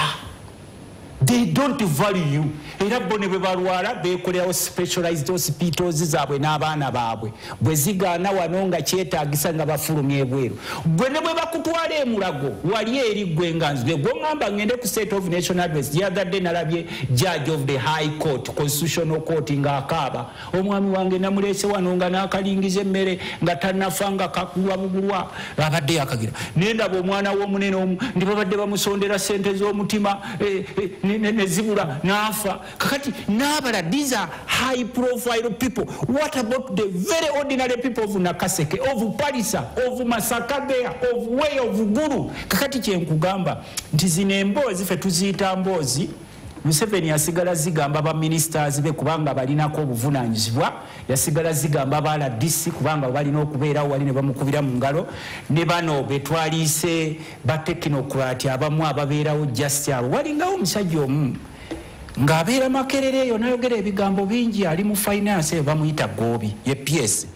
They don't value you. Era bone bwe balwala bekolerawo specialized hospitals zaabwe n'abaana baabwe bwe zigaana wano nga kyetaagisa nga bafulumya ebweru. Gwe ne bwe bakutwala emulago wali eri gwe nga nzwe gw'oŋŋamba ngende ku State of National Address. The other day nalabye Judge of the High Court, Constitutional Court ng'akaaba. Omwami wange namuleese wano nga n'akalingiza emmere nga tannafa nga kakulwa bugulwa abadde yakagira. Naye ndaba omwana w'omunene omu ndi babadde bamusondera ssente z'omutima nezibula nafa. Kakati nabala, these are high profile people. What about the very ordinary people of Nakaseke, of Parisa, of Masakagea, of Way, of Guru? Kakati kyenkugamba nti zino emboozi ffe tuziyita mboozi. Museveni yasigala zigamba ba ministers be kubanga balinako obuvunaanyizibwa, yasigala zigamba ba RDC kubanga balina okubeerawo wali ne bamukubira mu ngalo, ne bano betwaliise ba technocrat abamu ababeerawo just abo. Walingawo omusajja omu ng'abeera Makerere eyo nayogera ebigambo bingi, ali mu finance eyo bamuyita Gobi, ye PS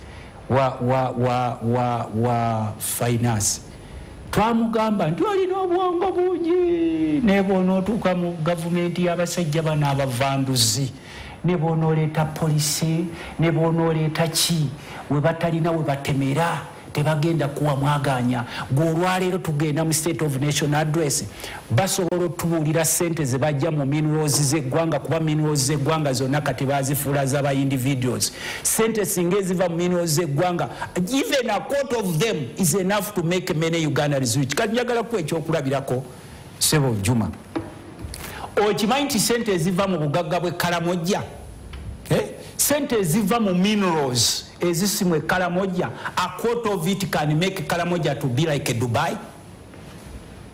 wa finance. Twamugamba nti walina obwongo bungi, ne bw'onootuuka mu gavumenti y'abasajja bano abavanduzi, ne bw'onooleeta polisi, ne bw'onooleeta ki, we batalina we batemera tebagenda kuwa mwaganya. Gw'olwaleero tugenda mu State of National Address, basobola otubuulira ssente ze bajja mu minerals z'eggwanga, kuba minerals z'eggwanga zonna kati baazifuula z'aba individuals. Ssente singa eziva mu minerals z'eggwanga, even a quarter of them is enough to make many Ugandans rich. Kati njagala kuwa ekyokulabirako Ssebo Juma. Okimanyi nti ssente eziva mu bugagga bw'e Karamoja, ssente eziva mu minerals ezisimu e Karamoja, a quarter of it can make Karamoja to be like a Dubai.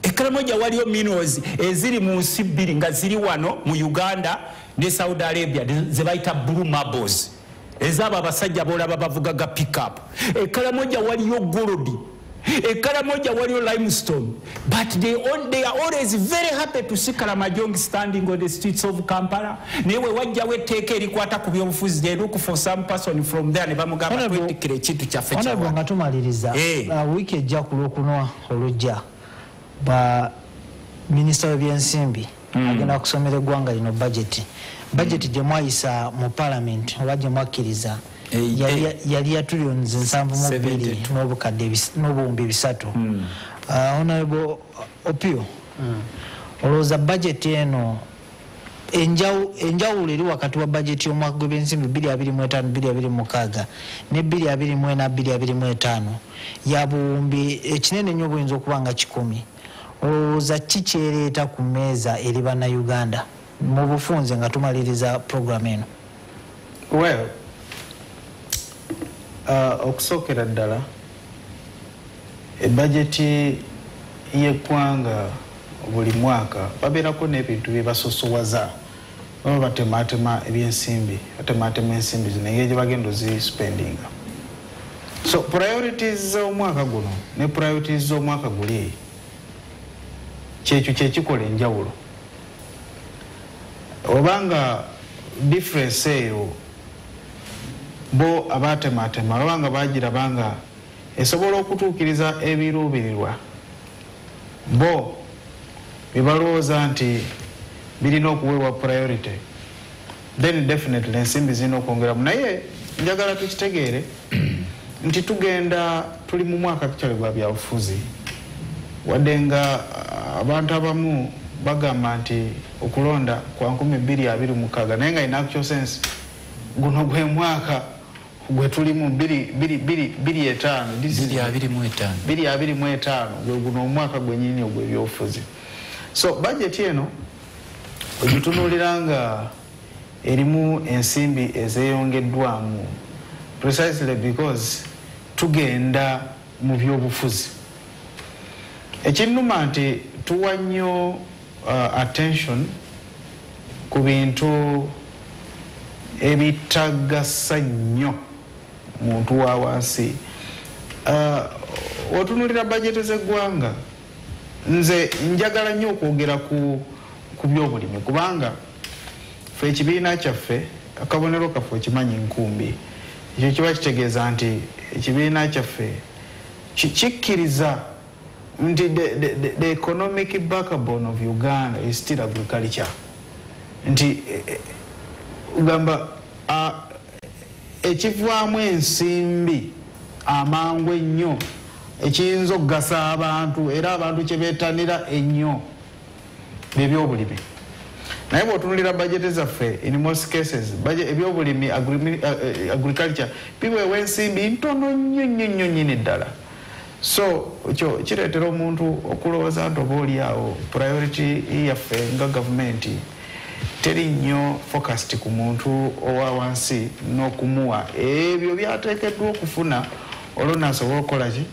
E Karamoja waliyo minerals eziri mu nsi bbiri nga ziri wano mu Uganda ne Saudi Arabia ze bayita blue marbles, ezabo abasajja boolaba bavugaga pickup. E Karamoja waliyo gold, e Karamoja waliyo limestone, but they are always very happy to see Karamajong standing on the streets of Kampala. Newe wajjawo etteeka erikwata ku byobufuzi, they look for some person from there ne bamugamba twetikira ekintu kyaffe kyawa. Honorable nga tumaliriza, wiiki ejja ku Lwokuno olujja ba minisita w'ebyensimbi agenda kusomera eggwanga lino budget gye mwayisa mu parliament oba gye mwakkiriza yali ya trillions 7.2 n'obukadde n'obuwumbi 3. Honorable Opio, olowooza budget eno enjawulo eri wakati wa budget y'omwaka gw'ebyensimbi 2025-2026 ne 2024-2025 ya buwumbi ekinene nnyo buyinza okuba nga 10. Olowooza ki kyereeta ku mmeeza eri bannayuganda mu bufunze nga tumaliriza program eno? Well, okusookera ddala ebajeti y'eggwanga buli mwaka babeerako n'ebintu bye basosowaza, baba batematema ebyensimbi, batematema ensimbi zino engeri gye bagenda ozispendinga. So priorities z'omwaka guno ne priorities z'omwaka guli kyekyo kyekikola enjawulo. Obanga difference eyo bo abatematema obanga bagirabanga esobola okutuukiriza ebiruubirirwa, bo bibalowooza nti birina okuweebwa priority, then definitely ensimbi zirina okwongeramu. Naye njagala tukitegeere nti tugenda tuli mu mwaka tukyali gwa byabufuzi, wadde nga abantu abamu bagamba nti okulonda kwa 2026 naye nga in actual sense guno gwe mwaka gwe tulimu 2025 gwe guno omwaka gwennyini ogw'ebyobufuzi. So budget eno ogitunuulira nga erimu ensimbi ezeeyongeddwamu precisely because tugenda mu byobufuzi. Ekinnuma nti tuwa nnyo attention ku bintu ebitagasa nnyo muntu wa wansi. Otunulira bajeti z'eggwanga, nze njagala nnyo okwogera ku byobulimi kubanga ffe ekibiina kyaffe akabonero kaffe okimanyi nkumbi. Ekyo kiba kitegeeza nti ekibiina kyaffe kikkiriza nti the economic backbone of Uganda is still agriculture. nti ugamba ekivaamu ensimbi amangu ennyo ekiyinza okugasa abantu era abantu kyebeetanira ennyo by'ebyobulimi. Naye bw'otunulira bajeti zaffe in most cases ebyobulimi agriculture biweewa ensimbi ntono nnyo nnyini ddala. So kyo kireetera omuntu okulowooza nti oba oliawo priority yaffe nga gavumenti teri nnyo focused ku muntu owa wansi n'okumuwa ebyo byateekeddwa okufuna olwo naasobola okukola ki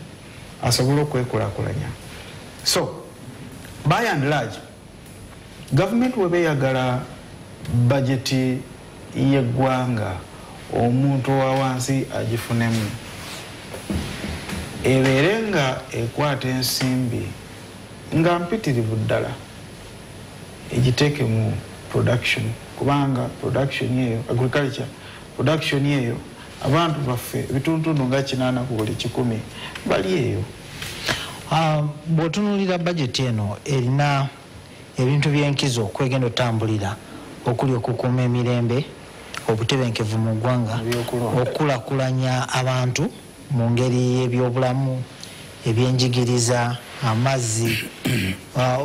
asobola okwekulaakulanya. So by and large gavumenti webeeyagala bajeti y'eggwanga omuntu owa wansi agifunemu ebeere nga ekwata ensimbi nga mpitirivu ddala egiteeke mu production kubanga production yeyo agriculture production yeyo abantu baffe bituntundu nga 8 ku buli 100 bali eyo. Bw'otunuulira bajeti eno erina ebintu by'enkizo okwegenda otambulira okuli okukuuma emirembe obutebenkevu mu ggwanga okulakulanya abantu mu ngeri y'ebyobulamu ebyenjigiriza amazzi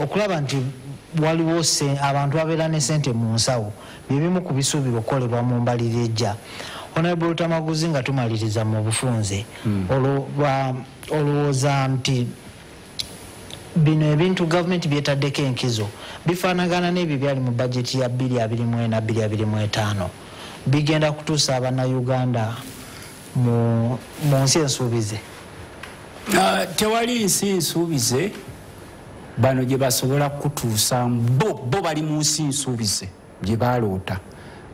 okulaba nti waliwo abantu babeera ne sente mu nsawo byebimu ku bisuubiro okukolebwa mu mbalira ejja. Honorable Tamaguzi nga tumaliriza mu bufunze olowooza nti bino ebintu gavumenti byetaddeko enkizo bifaanagana n'ebyo byali mu bajeti ya 2024-2025 bigenda kutuusa Abannayuganda mu nsi ensuubize? Tewali nsi nsuubize bano gye basobola kutuusa bo bali mu nsi nsuubize gye baloota,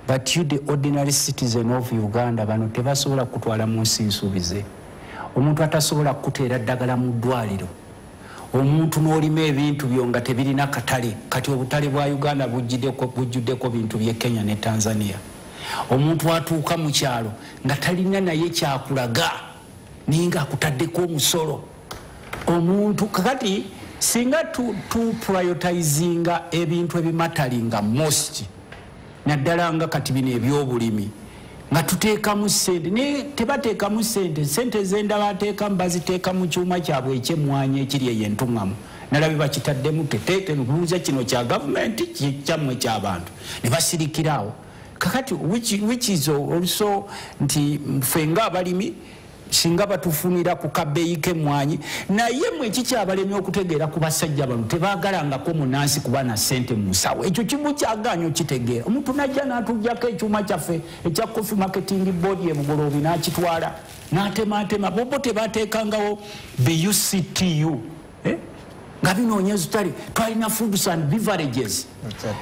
but you the ordinary citizen of Uganda bano tebasobola kutwala mu nsi nsuubize. Omuntu atasobola kuteera ddagala mu ddwaliro, omuntu n'olima ebintu byo nga tebirina katale, kati obutale bwa Uganda bujjuddeko bintu by'e Kenya ne Tanzania. Omuntu atuuka mu kyalo nga talina naye kyakulaga ninga akutaddeko omusolo. Omuntu kakati singa tu prioritizinga ebintu ebimatalinga most naddala nga kati bino ebyobulimi nga tuteekamu ssente naye tebateekamu ssente zenda bateekamu baziteeka mu kyuma kyabwe eky'emmwanyi ekiri eyo entuŋŋamu nalabe bakitaddemu teteeke nukubuuza kino kya gavumenti kyammwe ky'abantu ne basirikiraawo. Kakati which is also nti ffe ng'abalimi singa batufunira ku kabeeyi k'emmwanyi naye mwe ekikyabalemye okutegeera ku basajja bano tebaagalangako munnansi kuba na ssente mu nsawo. Ekyo kimu kyagaanya okitegeera. Omuntu najja n'atugyako ekyuma kyaffe ekya Coffee Marketing Board ye Bugoloobi n'akitwala n'atemaatema bo tebaateekangawo BUCTU nga binoonyeza tutali twalina Foods and Beverages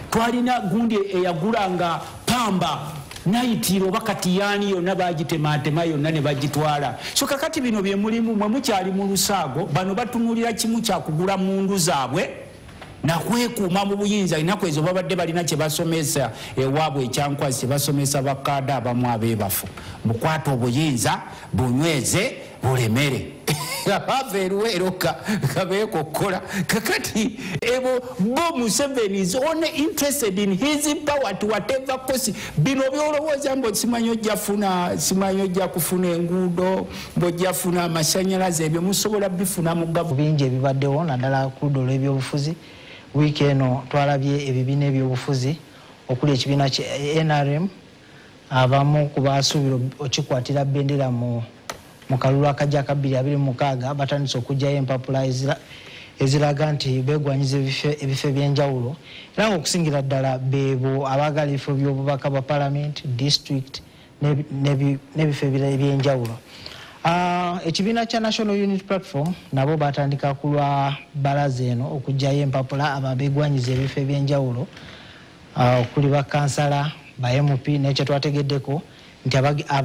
twalina gundi eyagulanga pamba nayitiro bakati yani yonna bagitemaatema yonna ne bagitwala. So kakati bino bye mulimu mwe mukyali mu lusaago bano batunulira kimu kyakugula mundu zaabwe nakwekuuma mu buyinza ennaku ezo babadde balina kye basomesa ewaabwe ekyankwazi kye basomesa bakkaada abamu abeebafu bukwata obuyinza bunyweze bulemere abava eruweeroka kabeekokola. Kakati ebo bo Museveni is only interested in his power to whatever cost. Bino byolowooza mbu simanyi ojja kufuna enguudo bw'ojja funa amasanyalaze ebyo musobola bifuna mu gavumenti. Bingi ebibaddewo naddala ku ludda olw'ebyobufuzi. Wiiki eno twalabye ebibiina ebyobufuzi okuli ekibiina kya NRM abamu ku baasuubira okikwatira bendera mu kalulu akajja ka 2026 batandise okugyayo empapula eziraga nti beegwanyiza ebifo ebyenjawulo era ng'okusingira ddala beebo abaagala ebifo by'obubaka bwa Parliament, district n'ebifo ebirala ebyenjawulo. Ekibiina kya National Unity Platform nabo batandika ku lwa balaza eno okugyayo empapula ababeegwanyiza ebifo ebyenjawulo okuli bakansala ba MP n'ekyo twategeddeko nti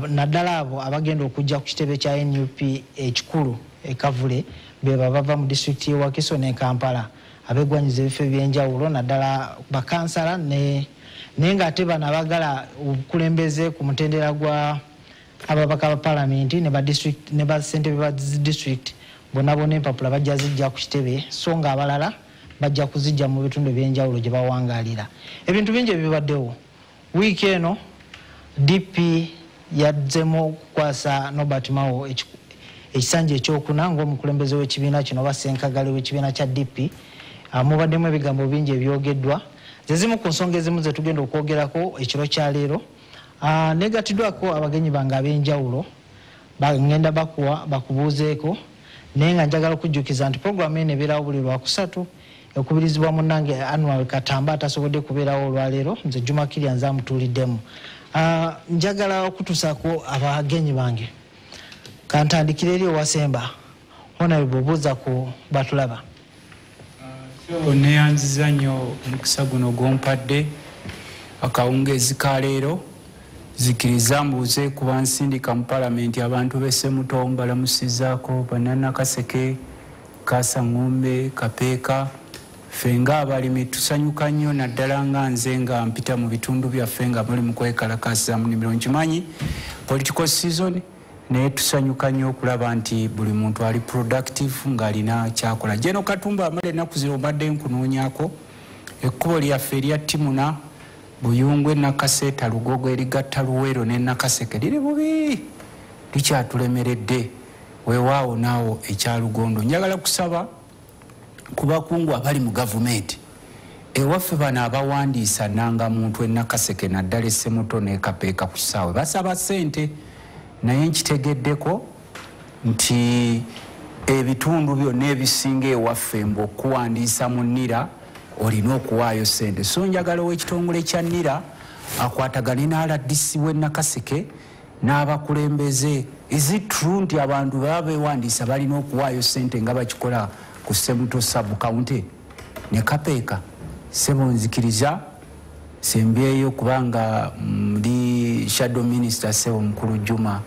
naddala abo abagenda okujja ku kitebe kya NUP ekikulu ekavule beba bava mu disitulikiti y'e Wakiso ne Kampala abeegwanyiza ebifo ebyenjawulo naddala bakansala naye ng'ate bano abagala obukulembeze ku mutendera gwa ababaka ba Parliament ne ba ssentebe ba district bonna empapula bajja zijja ku kitebe so nga abalala bajja kuzijja mu bitundu ebyenjawulo gye bawangalira. Ebintu bingi ebibaddewo wiiki eno DP yazzemu okukwasa Norbert Mao ekisanja ekyokuna ng'omukulembeze w'ekibiina kino oba ssenkagale w'ekibiina kya DP. Mubaddemu ebigambo bingi ebyogeddwa. Zezimu ku nsonga ezimu ze tugenda okwogerako ekiro kya leero. Negatiddwako abagenyi bange ab'enjawulo bagenda bakubuuzeeko naye nga njagala okujjukiza nti puroguramu eno ebeerawo buli lwakusatu ekubirizibwa munnange Annual Katamba atasobodde kubeerawo olwaleero nze Juma Kirya nze amutuuliddemu. Njagala okutusaako abagenyi bange kantandikira eri owasemba Honorable obuuza ku batulaba. Neyanziza nnyo omukisa guno gwompadde akawungeezi ka leero zikiriza mbuuze kuba nsindika mu palamenti abantu b'Essemuto balamusizaako Banana Kaseke, Kasaŋŋombe, Kapeeka. Ffe ng'abalimi tusanyuka nnyo naddala nga nze nga mpita mu bitundu byaffe nga muli mu kwekalakaasa mu nnimiro. Nkimanyi political season naye tusanyuka nnyo okulaba nti buli muntu ali productive ng'alina kyakola. Jeno Katumba amala ennaku zino mbadde nkunoonyaako ekkubo lyaffe erya Timuna Buyungwe Nakaseeta Lugogo erigatta Luweero ne Nakaseke liri bubi likyatulemeredde weewaawo naawo ekya Lugondo. Njagala kusaba ku bakungu abali mu gavumenti ewaffe bano abawandiisa nanga muntu Nakaseke naddala Essemuto ne Kapeeka ku kisaawe basaba ssente naye nkitegeddeko nti ebitundu byonna ebisinga ewaffe mbu okuwandiisa mu NIRA olina okuwaayo ssente. So njagala w'ekitongole kya NIRA akwatagane n'RDC w'e Nakaseke n'abakulembeze. Is it true nti abantu baba beewandiisa balina okuwaayo ssente nga bakikola ku Ssemuto sub county ne Kapeeka? Ssebo nzikiriza sembyeyo kubanga ndi shadow minister Ssebo Mukulu Juma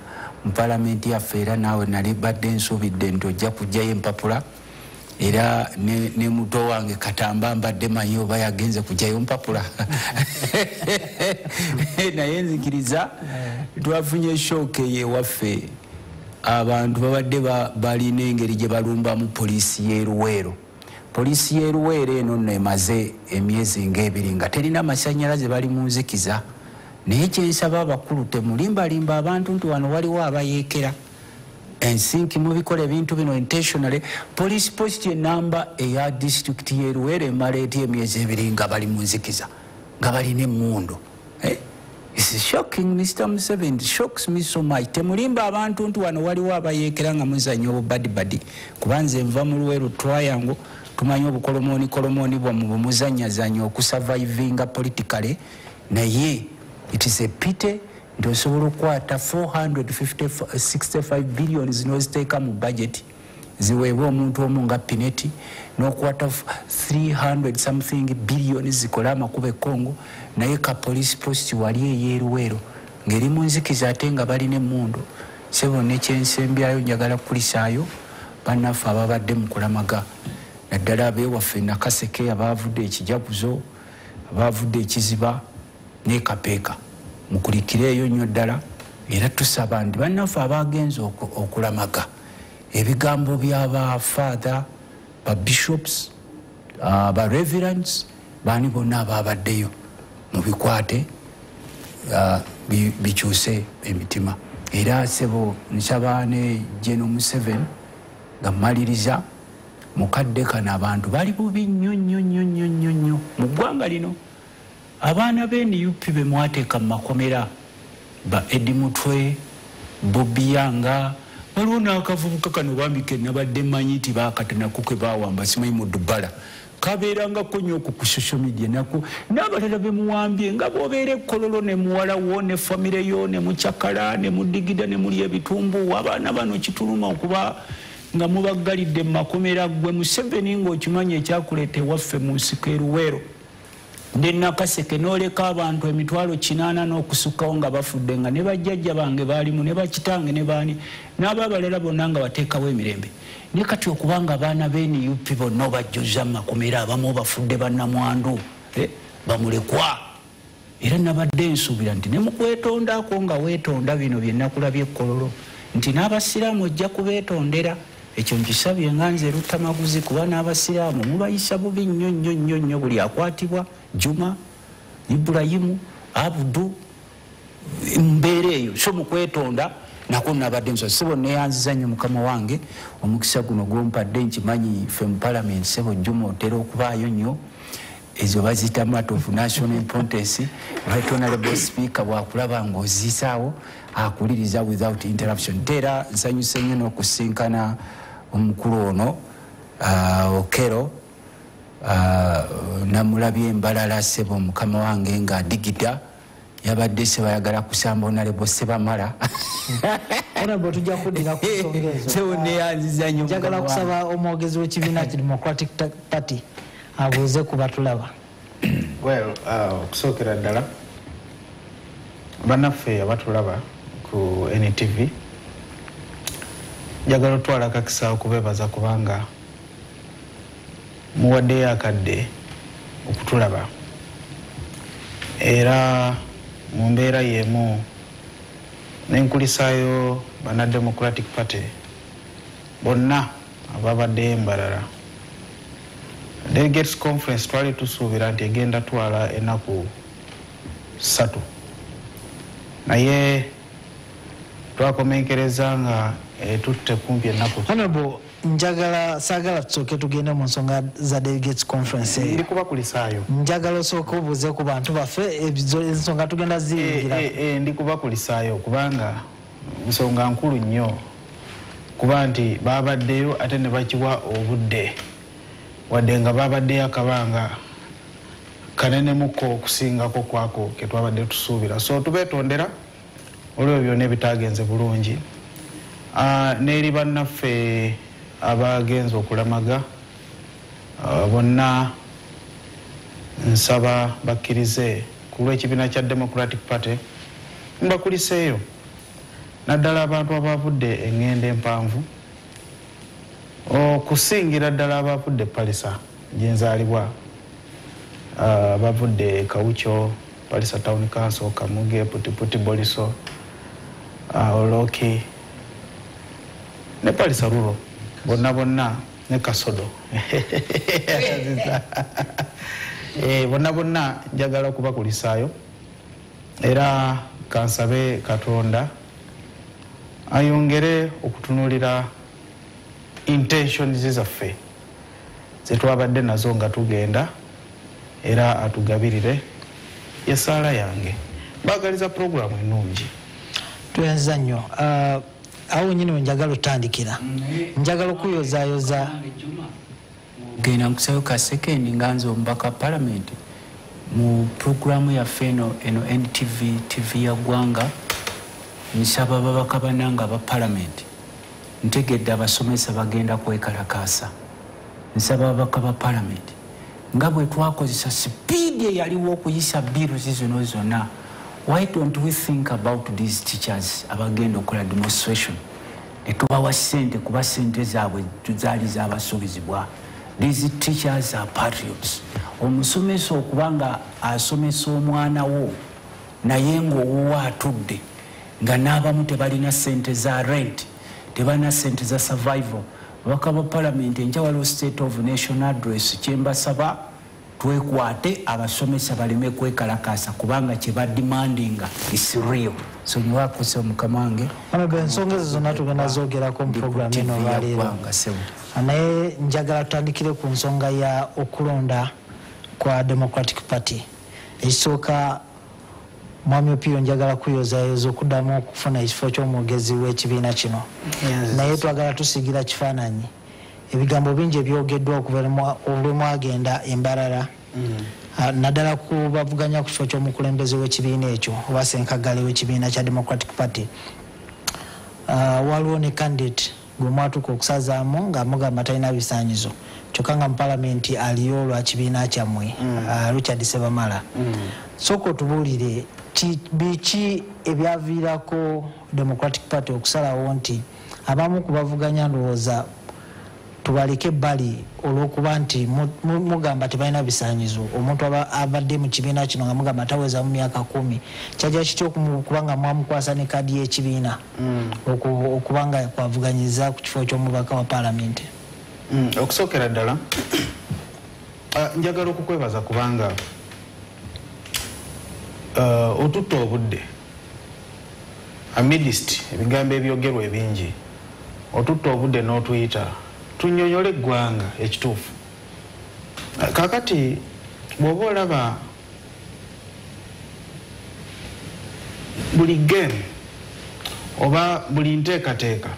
mu palamenti yaffe era naawe nali badde nsuubidde nti ojja kujjayo empapula era ne muto wange Katamba mbadde manyi oba yagenze kujjayo mpapula naye nzikiriza twafunye shooke y'ewaffe abantu babadde balina engeri gye balumbamu poliisi y'e Luweero. Poliisi y'e Luweero eno nno emaze emyezi ng'ebiri nga terina masannyalaze bali mu nzikiza. Naye kyensaba abakulu temulimbalimba abantu nti wano waliwo abayeekera ensinki mubikola ebintu bino intentionally. Police post enamba eya district y'e Luweero emala eti emyezi ebiri nga bali mu nzikiza nga balina emmundu. It's shocking, Mr. Museveni. It shocks me so much. Temulimba abantu nti wano waliwo abayeekera nga muzannya obubadibadi kuba nze nva mu Luweero Triangle tumanyi obukolomooni bwammwe bwe muzannyazannya okusurvivinga politically naye it is a pity nti osobola okukwata 465 billion zinoziteeka mu budget ziweebwa omuntu omu nga Pineti n'okukwata 300 something billion zikola amakubo e Congo naye ka police post wali ey'e Luweero ng'eri mu nzikiza ate nga balina emmundu. Ssebo nekyensembyayo njagala kulisaayo bannaffe ababadde mu kulamaga naddala abeewaffe Nakaseke abaavudde ekijaguzo abaavudde ekiziba ne Kapeeka mukulikireeyo nnyo ddala era tusaba nti bannaffe abaagenza okulamaga ebigambo by'aba father ba bishops ba reverends baani bonna abaabaddeyo mubikwate bikyuse emitima. Era Ssebo nsaba ne General Museveni nga mmaliriza mukadde kano abantu bali bubi nnyo mu ggwanga lino. Abaana b'NUP be mwateeka mu makomera ba Eddie Mutwe, Bobby Yanga, waliwo n'akavubuka kano bambike nabadde mmanyi nti baakatanaku ke baawamba simanyi mu Dubbala kabeerangako nnyo ku social media nako n'abalala be muwambye nga bw'obeera e Kololo ne muwala wo ne famire yo ne mukyakala ne mudigida ne muli ebitumbu abaana bano kituluma okuba nga mubaggalidde mu makomera gwe Museveni ng'okimanyi ekyakuleeta ewaffe mu nsiko e Luweero ne Nakaseke n'oleka abantu emitwalo 80 n'okusukkawo nga bafudde nga ne bajjajja bange baalimu ne bakitange ne baani n'abaabalala bonna nga bateekawo emirembe. Ne kati okubanga abaana b'NUP bonna bajjuza mu makomera abamu bafudde bannamwandu bamulekwa. Era nabadde nsuubira nti ne mu kwetondaako nga weetonda bino bye nakulabye e Kololo nti n'abasiraamu ojja kubeetondera ekyo nkisabye nga nze Lutamaguzi kuba n'abasiraamu mubayisa bubi nnyo buli akwatibwa Juma Ibrahimu Abdu mbeera eyo so mukwetonda nako nabadde nso sebo neyanziza nnyo mukama wange omukisa guno gwompadde nkimanyi ffe mu parliament sebo Juma otera okubaayo nnyo ezo bazita matter of national importance right honorable speaker bwakulaba ng'oziisaawo akuliriza without interruption tera nsanyuse nnyo n'okusinkana omukulu ono Okero namulabye embalala sebo mukama wange nga digida yabadde sebayagala kusamba Honorable Sebamala Honorable tujja kuddira ku nsonga ezo so neyanziza nnyo njagala kusaba omwogezi w'ekibiina ki Democratic Party abuuze ku batulaba. Well, okusookera ddala bannaffe abatulaba ku NTV njagala otwala akakisa okubeebaza kubanga muwaddeyo akadde okutulaba era mu mbeera y'emu n'enkulisaayo bana Democratic Party bonna ababaddeyo embalala Delegates Conference twali tusuubira nti egenda twala ennaku 3 naye twakomenkereza nga tutte kumpi ennaku. Honorable njagala saagala tusooke tugende mu nsonga za Delegates Conference ndi kubakulisaayo njagala osooka obuuze ku bantu baffe ensonga tugenda ziyingira ndi kubakulisaayo kubanga nsonga nkulu nnyo kuba nti babaddeyo ate ne bakiwa obudde wadde nga babaddeyo akabanga kanenemuko okusingako kwako ke twabadde tusuubira so tubeetondera olwebyo byonna ebitaagenze bulungi n'eri bannaffe abagenza okulamaga bonna nsaba bakkirize ku lw'ekibiina kya Democratic Party mbakuliseeyo naddala abantu abavudde eŋŋendo empanvu okusingira ddala abavudde Palisa gyenzaalibwa abavudde Kawucyo Palisa Town Council Kamuge Putiputi Boliso Oloki ne Palisa Rulo bonna ne Kasodo bonna njagala okubakulisaayo era kansabe Katonda ayongere okutunuulira intentions zaffe zetwabadde nazo nga tugenda era atugabirire yesaala yange baagaliza programu ennungi tuyanziza nnyo awo nyini wenjagala otandikira njagala okuyozaayoza genda nkusayo ka sekendi nga nze omubaka parliament mu programu yaffe eno NTV TV ya ggwanga nsaba babaka bannanga aba parliament ntegedde abasomesa bagenda kwekalakaasa nsaba babaka ba parliament nga bwe twakozesa sipiidi eyaliwo okuyisa biruzi zino zonna why don't we think about these teachers abagenda okukola demonstration netubawa ssente kuba ssente zaabwe zaali zabasobezibwa. These teachers are patriots. Omusomesa okubanga asomesa omwana wo naye ng'owuwa atudde nga n'abamu tebalina ssente za rent tebalina ssente za survival. Ababaka ba parliament enkya waliwo state of nation address kyembasaba twekwate abasomesa baleme kwekalakaasa kubanga kye badimandinga is real. So nywakuse omukama wange ensonga ezo zonna tugenda zoogerako mu programu eno olwaleero naye njagala tutandikire ku nsonga ya okulonda kwa Democratic Party. Ekisooka mwami Opiyo njagala kuyozayoza okuddamu okufuna ekifo ky'omwogezi w'ekibiina kino naye twagala tusigira kifaananyi ebigambo bingi ebyogeddwa okuva olw'emwagenda embalala naddala kubavuganya ku kifo ky'omukulembeze w'ekibiina ekyo oba senkagale w'ekibiina kya Democratic Party. Waliwo ne candidate gwe mwatuka okusazaamu ng'amugamba talina bisaanyizo kyokka nga mu palamenti aliyo olwa kibiina kyammwe Richard Sebamala. Sooka otubuulire biki ebyaviirako Democratic Party okusalawo nti abamu kubavuganya ndowooza tubaleke bali olwokuba nti mugamba tebalina bisaanyizo omuntu abadde mu kibiina kino nga mugamba taweza mu myaka 10 kyajja kityo kubanga mwamukwasa ne kadi y'ekibiina okubanga kwavuganyiza ku kifo ky'omubaka wa paalamenti. Okusookera ddala njagala okukwebaza kubanga otutta obudde amidist ebigambo ebyogerwa ebingi otutta obudde n'otuyita tunyonyole eggwanga ekituufu. Kakati bw'oba olaba buli game oba buli nteekateeka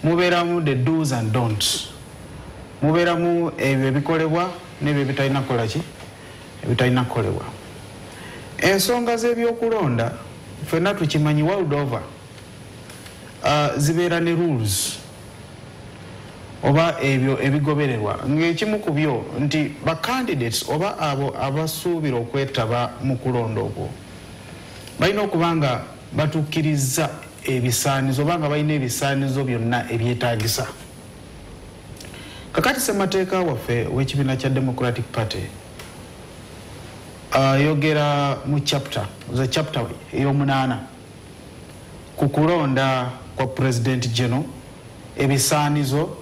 mubeeramu the do's and don'ts, mubeeramu ebyo ebikolebwa n'ebyo ebitalina kukola ki ebitalina kukolebwa. Ensonga z'ebyokulonda ffenna tukimanyi world over zibeera ne rules oba ebyo ebigobererwa ng'ekimu ku byo nti ba candidates oba abo abasuubira okwetaba mu kulonda okwo balina okuba nga batuukiriza ebisaanizo oba nga balina ebisaanizo byonna ebyetaagisa. Kakati ssemateeka waffe w'ekibiina kya Democratic Party ayogera mu chapter ey'omunaana ku kulonda kwa President General ebisaanizo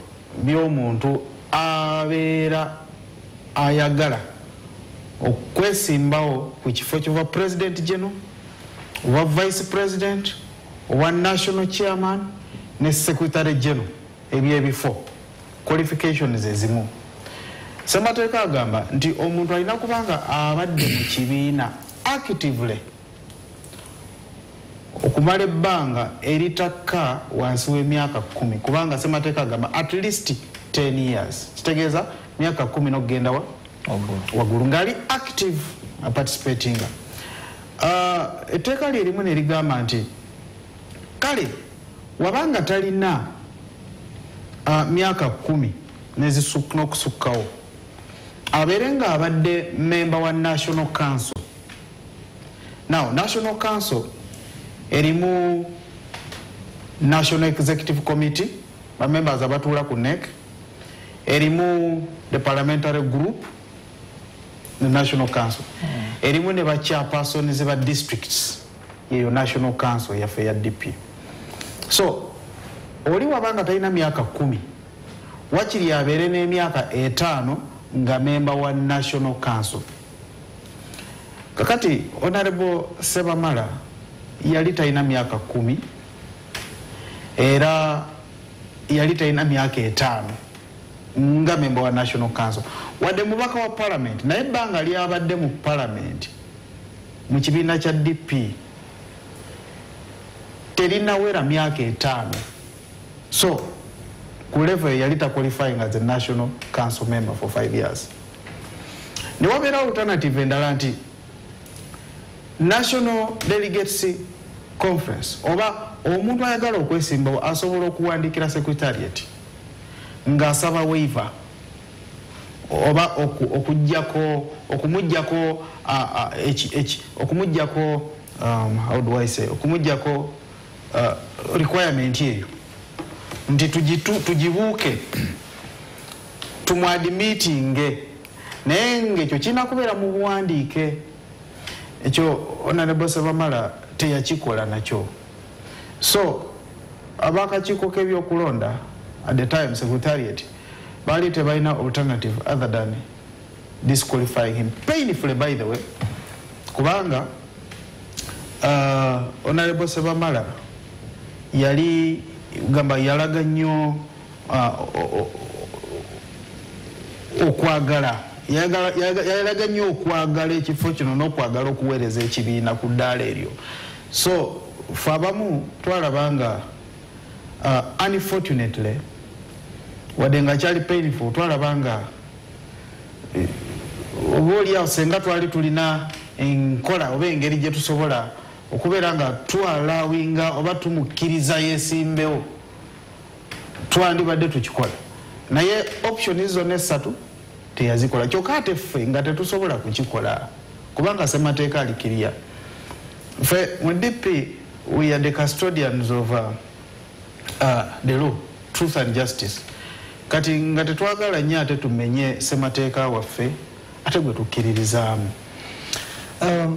by'omuntu abeera ayagala okwesimbawo ku kifo ky'obwa President General oba Vice President oba National Chairman ne Secretary General ebyebifo qualifications ezimu. Ssemateeka agamba nti omuntu alina kubanga abadde mu kibiina actively okumala ebbanga eritakka wansi w'emyaka 10 kubanga ssemateeka agamba at least 10 years kitegeeza myaka 10 n'okugenda waggulu ng'ali active participating. Etteeka lyerimu ne ligamba nti kale wabanga talina myaka 10 n'okusukkawo abeere nga abadde member wa National Council. Now National Council erimu National Executive Committee bamembers abatuula ku NEC, erimu the parliamentary group the National Council, erimu ne ba chairpersons ba districts eyo National Council yaffe ya DP. So oli wabanga talina myaka 10 wakiri abeere n'emyaka 5 nga member wa National Council. Kakati Honorable Sebamala yali talina myaka 10 era yali talina myaka 5 nga member wa National Council wadde mubaka wa Parliament naye ebbanga lyabadde mu Parliament mu kibiina kya DP terinawera myaka 5. So ku level yali ta qualifying as a National Council member for 5 years. Ne wabeera alternative endala nti National Delegates Conference oba omuntu ayagala okwesimbawo asobola okuwandiikira Secretariat ng'asaba waiver oba okumuggyako how do I say okumuggyako requirement eyo nti tugibuuke tumwadimitinge naye ng'ekyo kirina kubeera mu buwandiike. Ekyo Honorable Sebamala teyakikola nakyo. So abakakiiko k'ebyokulonda at the time Secretariat baali tebalina alternative other than disqualifying him painfully, by the way, kubanga Honorable Sebamala yali gamba yalaga nnyo okwagala yalaga nnyo okwagala ekifo kino n'okwagala okuweereza ekibiina ku ddaala eryo. So fe abamu twalabanga unfortunately wadde nga kyali painful twalabanga oba oliawo senga twali tulina enkola oba engeri gye tusobola okubeera nga twalawinga oba tumukkiriza yeesimbewo twandibadde tukikola naye option zonna esatu teyazikola kyokka ate ffe nga tetusobola kukikola kubanga ssemateeka alikiriya. Ffe mu DP we are the custodians of the law, truth and justice. kati nga tetwagala nnyo ate tumenye ssemateeka waffe ate gwe tukkiririzaamu.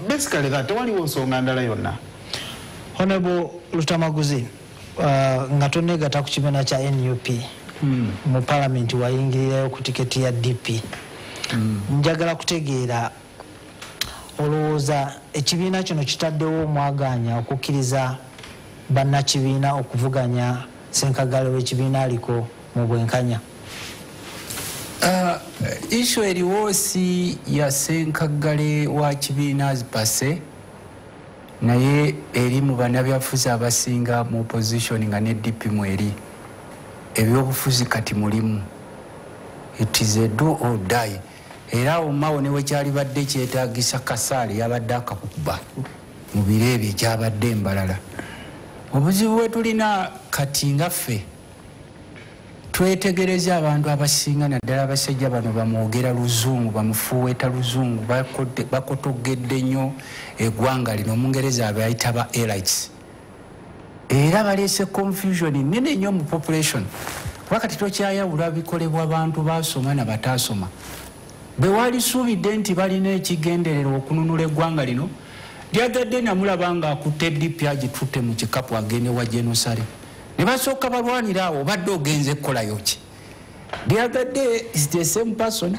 Basically that tewaliwo nsonga ndala yonna. Honorable Lutamaguzi, nga tonneegatta ku kibiina kya NUP mu palamenti wayingirirayo ku tiketi ya DP. Njagala kutegeera olowooza ekibiina kino kitaddewo omwagaanya okukkiriza bannakibiina okuvuganya Ssenkagale w'ekibiina aliko mu bwenkanya? Issue eriwo si ya Ssenkagale wa kibiina azipase, naye eri mu bannabyabufuzi abasinga mu opposition nga ne DP mweri. Ebyobufuzi kati mulimu. It is a do or die. Era omawo ne wekyali badde kyetaagisa kasaale yabadde akakuba mu biro ebyo ekyabadde embalala. Obuzibu bwe tulina kati nga ffe twetegereza abantu abasinga naddala abasajja bano bamwogera luzungu, bamufuuweeta luzungu, bakotogedde nnyo eggwanga lino, Omungereza abayita ba elites. Era baleese confusion nene nnyo mu population. Wakati tokyayawula bikolebwa abantu basoma na bataasoma. Bwe walisuubidde nti balina ekigendererwa okununula eggwanga lino, lyagadde namulaba nga akutte DP agitutte mu kikapu agende wa Jenosale. Ne basooka balwanira awo, obadde ogenze ekkolayo ki? Lyagadde is the same person.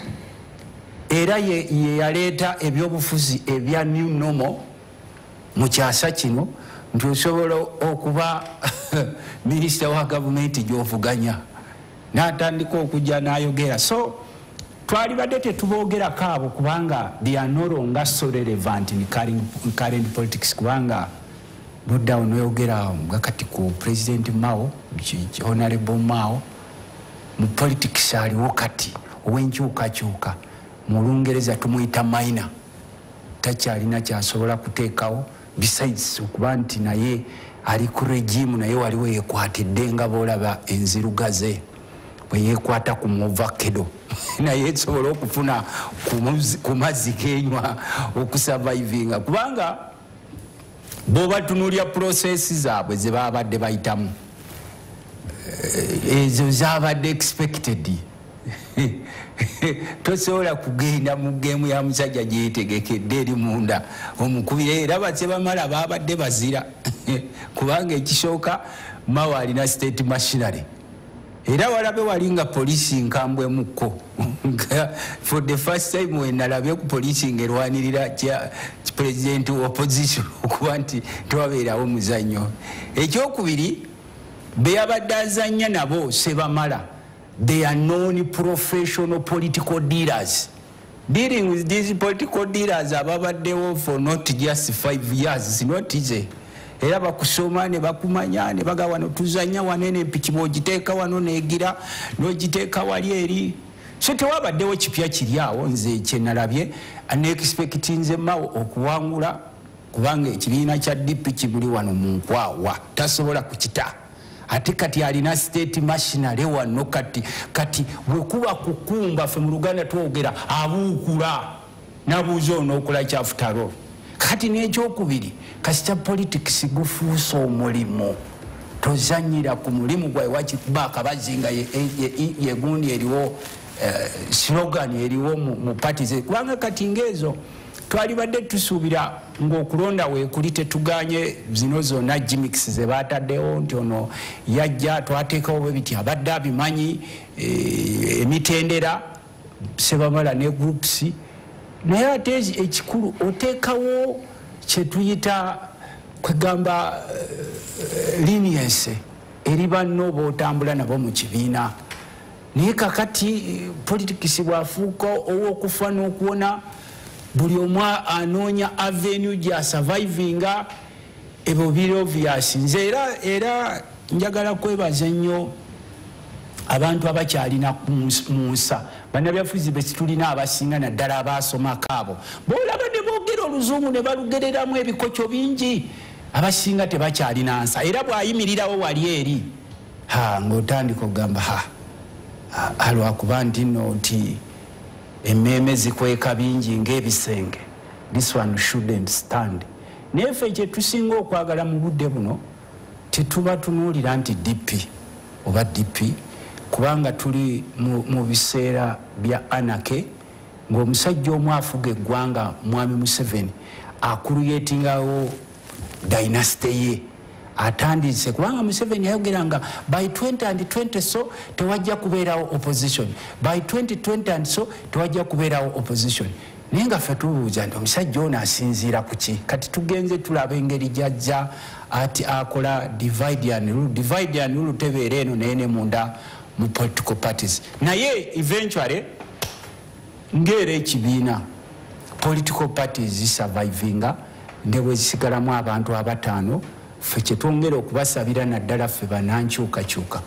Era ye yaleeta ebyobufuzi ebya new normal mu kyasa kino, nti osobola okuba minisita wa gavumenti gy'ovuganya. N'atandika okujja n'ayogera. So twali badde tetuboogerako abo kubanga they are no longer so relevant in current politics, kubanga budda onoyogera nga kati ku President Mao, Honorable Mao, mu politics aliwo kati ow'enkyukakyuka. Mu Lungereza tumuyita minor. Takyalina kyasobola kuteekawo besides okuba nti naye ali ku regime, naye waliwo yekwatidde nga boolaba enzirugaze bwe yeekwata ku muvakedo naye esobola okufuna ku mazzi genywa okusurvivinga, kubanga bw'oba tunulya processi zaabwe ze babadde bayitamu ezo zabadde expected. Tosobola kugenda mu geemu ya musajja gyetegekedde eri munda omukubira, era batse bamala babadde bazira kubanga ekisooka Mao alina state machinery. Era walabe walinga polisi nkambwe mukko for the first time when nalabye ku polisi ngerwanirira president opposition okuba nti tewabeerawo muzannyo. Ekyokubiri be yabadde azannya nabo sebamala. They are non-professional political dealers. Dealing with these political dealers ababaddewo for not just 5 years is not easy. Era bakusoma ne bakumanya ne baga wano tuzanya wanene mpiki bwogiteeka wano neegira n'ogiteeka wali eri. So tewabaddewo kipya kiri awo, nze kye nalabye unexpectinze Mao okuwangula kubanga ekibiina kya DP kibuli wano mu nkwawa tasobola kukita. Ate kati alina state machinery wano kati bwekuba kukumba ffe mu Luganda twogera abuukula nabuuza onookola kyafutalo. Kati n'ekyokubiri kasita politics gufuusa omulimu, tozanyira ku mulimu gwawe wakikuba akabazinga yegundi eriwo slogan eriwo mu party ze, kubanga kati ngezo twali badde tusuubira ng'okulonda weekuli tetuganye zino zonna gimmicks ze baataddewo nti ono yajja twateekawo bwe biti abadde abimanyi emitendera sebamala ne groups. Naye ate ekikulu oteekawo kye tuyita kwegamba leniency eri banno bootambula nabo mu kibiina. Naye kakati politics bwafuuka ow'okufa n'okuwona, buli omu anoonya avenue gya survivinga, ebyo biri obvious. Nze era njagala kwebaza nnyo abantu abakyalina mu nsa, bannabyabufuzi be tulina abasinga naddala abaasomako abo. Boolaba ne boogera oluzungu ne balugereramu ebikokyo bingi, abasinga tebakyalina nsa. Era bw'ayimirirawo wali eri ng'otandika okugamba alwakuba nti nno nti emmeeme zikweka bingi ng'ebisenge, this one shouldn't stand. Naye ffe kye tusinga okwagala mu budde buno tetuba tunuulira nti DP oba DP kubanga tuli mu biseera bya anake ng'omusajja omu afuga eggwanga mwami Museveni akuluyetingawo dynasty ye atandise kubanga Museveni yayogeranga by 2020 so tewajja kubeerawo opposition, by 2020 and so tewajja kubeerawo opposition. Naye nga ffe tubuuza nti omusajja ono asinziira ku ki? Kati tugenze tulaba engeri gy'ajja ati akola divide and rule tebeera eno naye ne munda mu political parties. Naye eventually ng'era ekibiina political parties zisurvivinga ne bwe zisigalamu abantu abataano, ffe kye twongera okubasabira naddala ffe banankyukakyuka,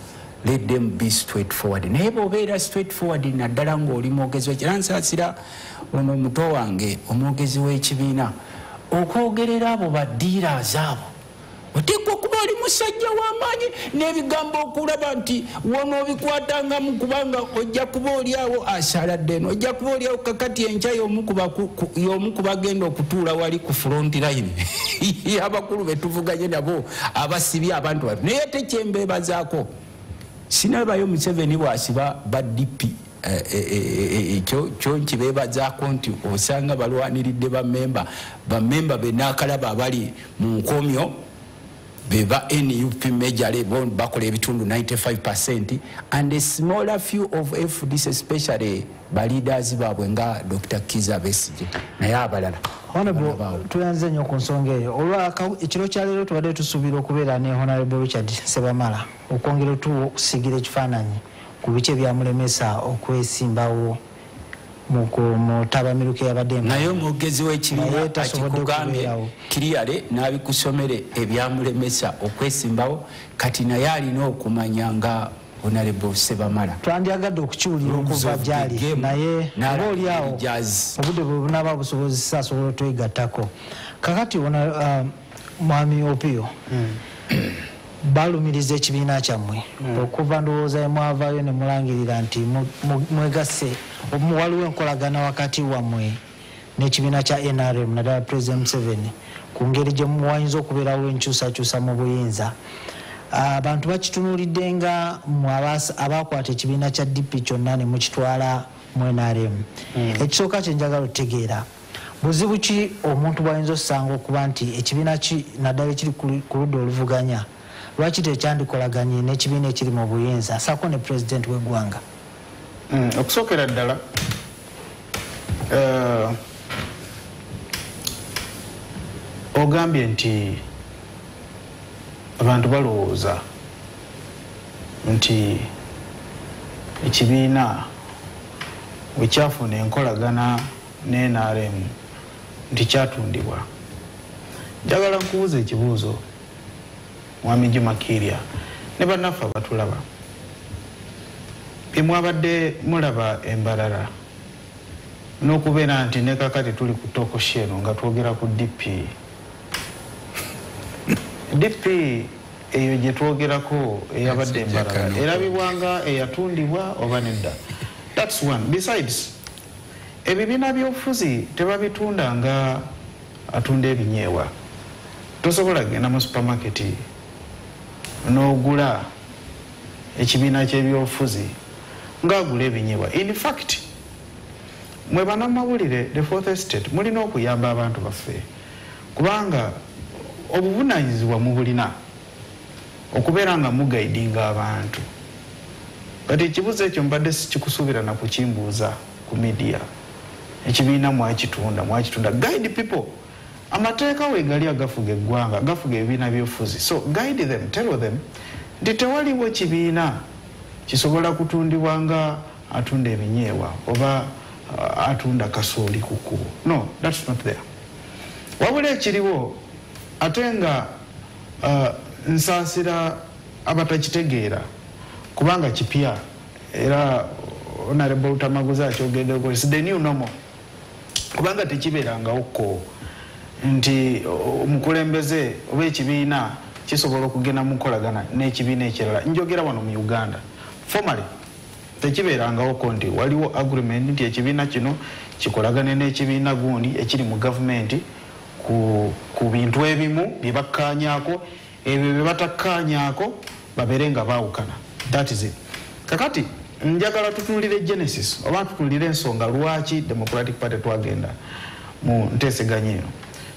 let them be straightforward. Naye bw'obeera straightforward naddala ng'oli mwogezi w'ekibiina, nsaasira ono omuto wange omwogezi w'ekibiina okwogerera abo baddealers abo oteekwa okuba oli musajja w'amaanyi n'ebigambo okulaba nti wano obikwatangamu kubanga ojja kuba oliawo asaladde eno, ojja kuba oliawo kakati enkya y'omu kubagenda okutuula wali ku front line abakulu betuvuganye nabo abasibye abantu batu. Naye tekyembeebazaako sinabayo Museveni bwasiba ba DP kyo nkibeebazaako nti osanga balwaniridde bamemba benaakalaba abali mu nkomyo beba NUP majorly bakola ebitundu 95% and a smaller few of FDC especially leaders baabwe nga Dr. Kizza Besigye naye abalala. Honorable tuyanze nnyo ku nsonga eyo. Ekiro kya leero tubadde tusuubira okubeera ne Honorable Richard Ssebamala okwongera okusigira ekifaananyi ku biki ebyamulemesa okwesimbawo mu tabamiruke yabadde naye omwogezi w'ekibiina akikugambye kiriyale n'abikusomere ebyamulemesa okwesimbawo, kati naye alina okumanya nga Honorable Ssebamala. Twandiyagadde okukiwulira okuva gyali naye oba oliawo obudde bwe bunaaba busobozesa asobola otwegattako. Kakati mwami Opio balumiriza ekibiina kyammwe okuva ndowooza mwavaayo ne mulangirira nti mwegasse waliwo enkolagana wakati wammwe n'ekibiina kya NRM naddala President Museveni ku ngeri gye wayinza okubeerawo enkyusakyusa mu buyinza. Abantu bakitunuulidde nga abakwata ekibiina kya DP kyonna ne mukitwala mu NRM. Ekisooka kye njagala otegeera buzibu ki omuntu bwayinza osanga okuba nti ekibiina naddala ekiri ku ludda oluvuganya lwaki tekyandikolaganye n'ekibiina ekiri mu buyinza saako ne President w'eggwanga? Okusookera ddala ogambye nti abantu balowooza nti ekibiina bwe kyafuna enkolagana ne NRM nti kyatundibwa. Njagala nkubuuza ekibuuzo Mwami Juma Kiria ne bannaffe abatulaba, mwabadde mulaba embalala n'okubeera nti ne kakati tuli ku toko sheno nga twogera ku DP eyo gye twogerako eyabadde embalala erabibwanga eyatundibwa oba nedda. That's one. Besides, ebibiina by'obufuzi tebabitunda nga atunda ebinyeewa. Tosobola genda mu supermarket n'ogula ekibiina ky'ebyobufuzi ng'agula ebinyeebwa. In fact, mwe bannamawulire the Fourth Estate mulina okuyamba abantu baffe kubanga obuvunaanyizibwa mubulina okubeera nga mugaidinga abantu. Kati ekibuuzo ekyo mbadde sikikusuubira na kukimbuuza ku media. Ekibiina mwakitunda. Guide people. Amateeka weegali agafuga eggwanga, gafuga ebibiina by'obufuzi. So guide them, tell them nti tewaliwo kibiina kisobola kutundibwa nga atunda ebinyeewa oba atunda kasooli ku kkubo. No, that's not there. Wabula ekiriwo ate nga nsaasira abatakitegeera kubanga kipya era Honorable Lutamaguza akyogeddeko, it's the new normal kubanga tekibeerangawokko nti omukulembeze oba ekibiina kisobola okugenda mu nkolagana n'ekibiina ekirala. Njogera wano mu Uganda formally tekibeerangawokko nti waliwo agreement nti ekibiina kino kikolagane n'ekibiina gundi ekiri mu gavumenti ku bintu ebimu bye bakkaanyaako, ebyo bye batakkaanyaako babeere nga baawukana. That is it. kakati njagala tutuulire genesis oba tutuulire ensonga lwaki Democratic Party twagenda mu nteeseganya eno.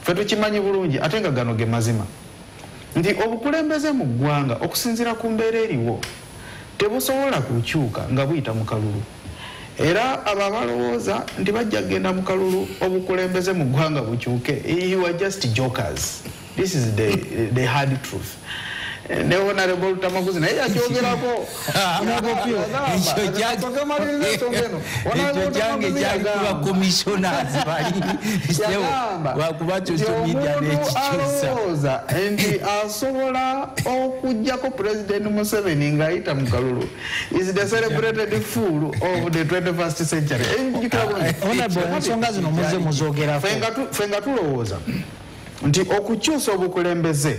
Ffe tukimanyi bulungi ate nga gano ge mazima nti obukulembeze mu ggwanga okusinziira ku mbeera eriwo tebusobola kukyuka nga buyita mu kalulu. Era abo abalowooza nti bajja kgenda mu kalulu obukulembeze mu ggwanga bukyuke, you are just jokers. This is the hard truth. Ne Honorable Tamaguzi naye yakyogerako ekyo kyange kyalikuba commissioners bali wakuba social media nekikyusa nti asobola okujjako President Museveni ng'ayita mu kalulu is the celebrated fool of the 21st century. Ensonga zino muze muzogerako ffe nga tulowooza nti okukyusa obukulembeze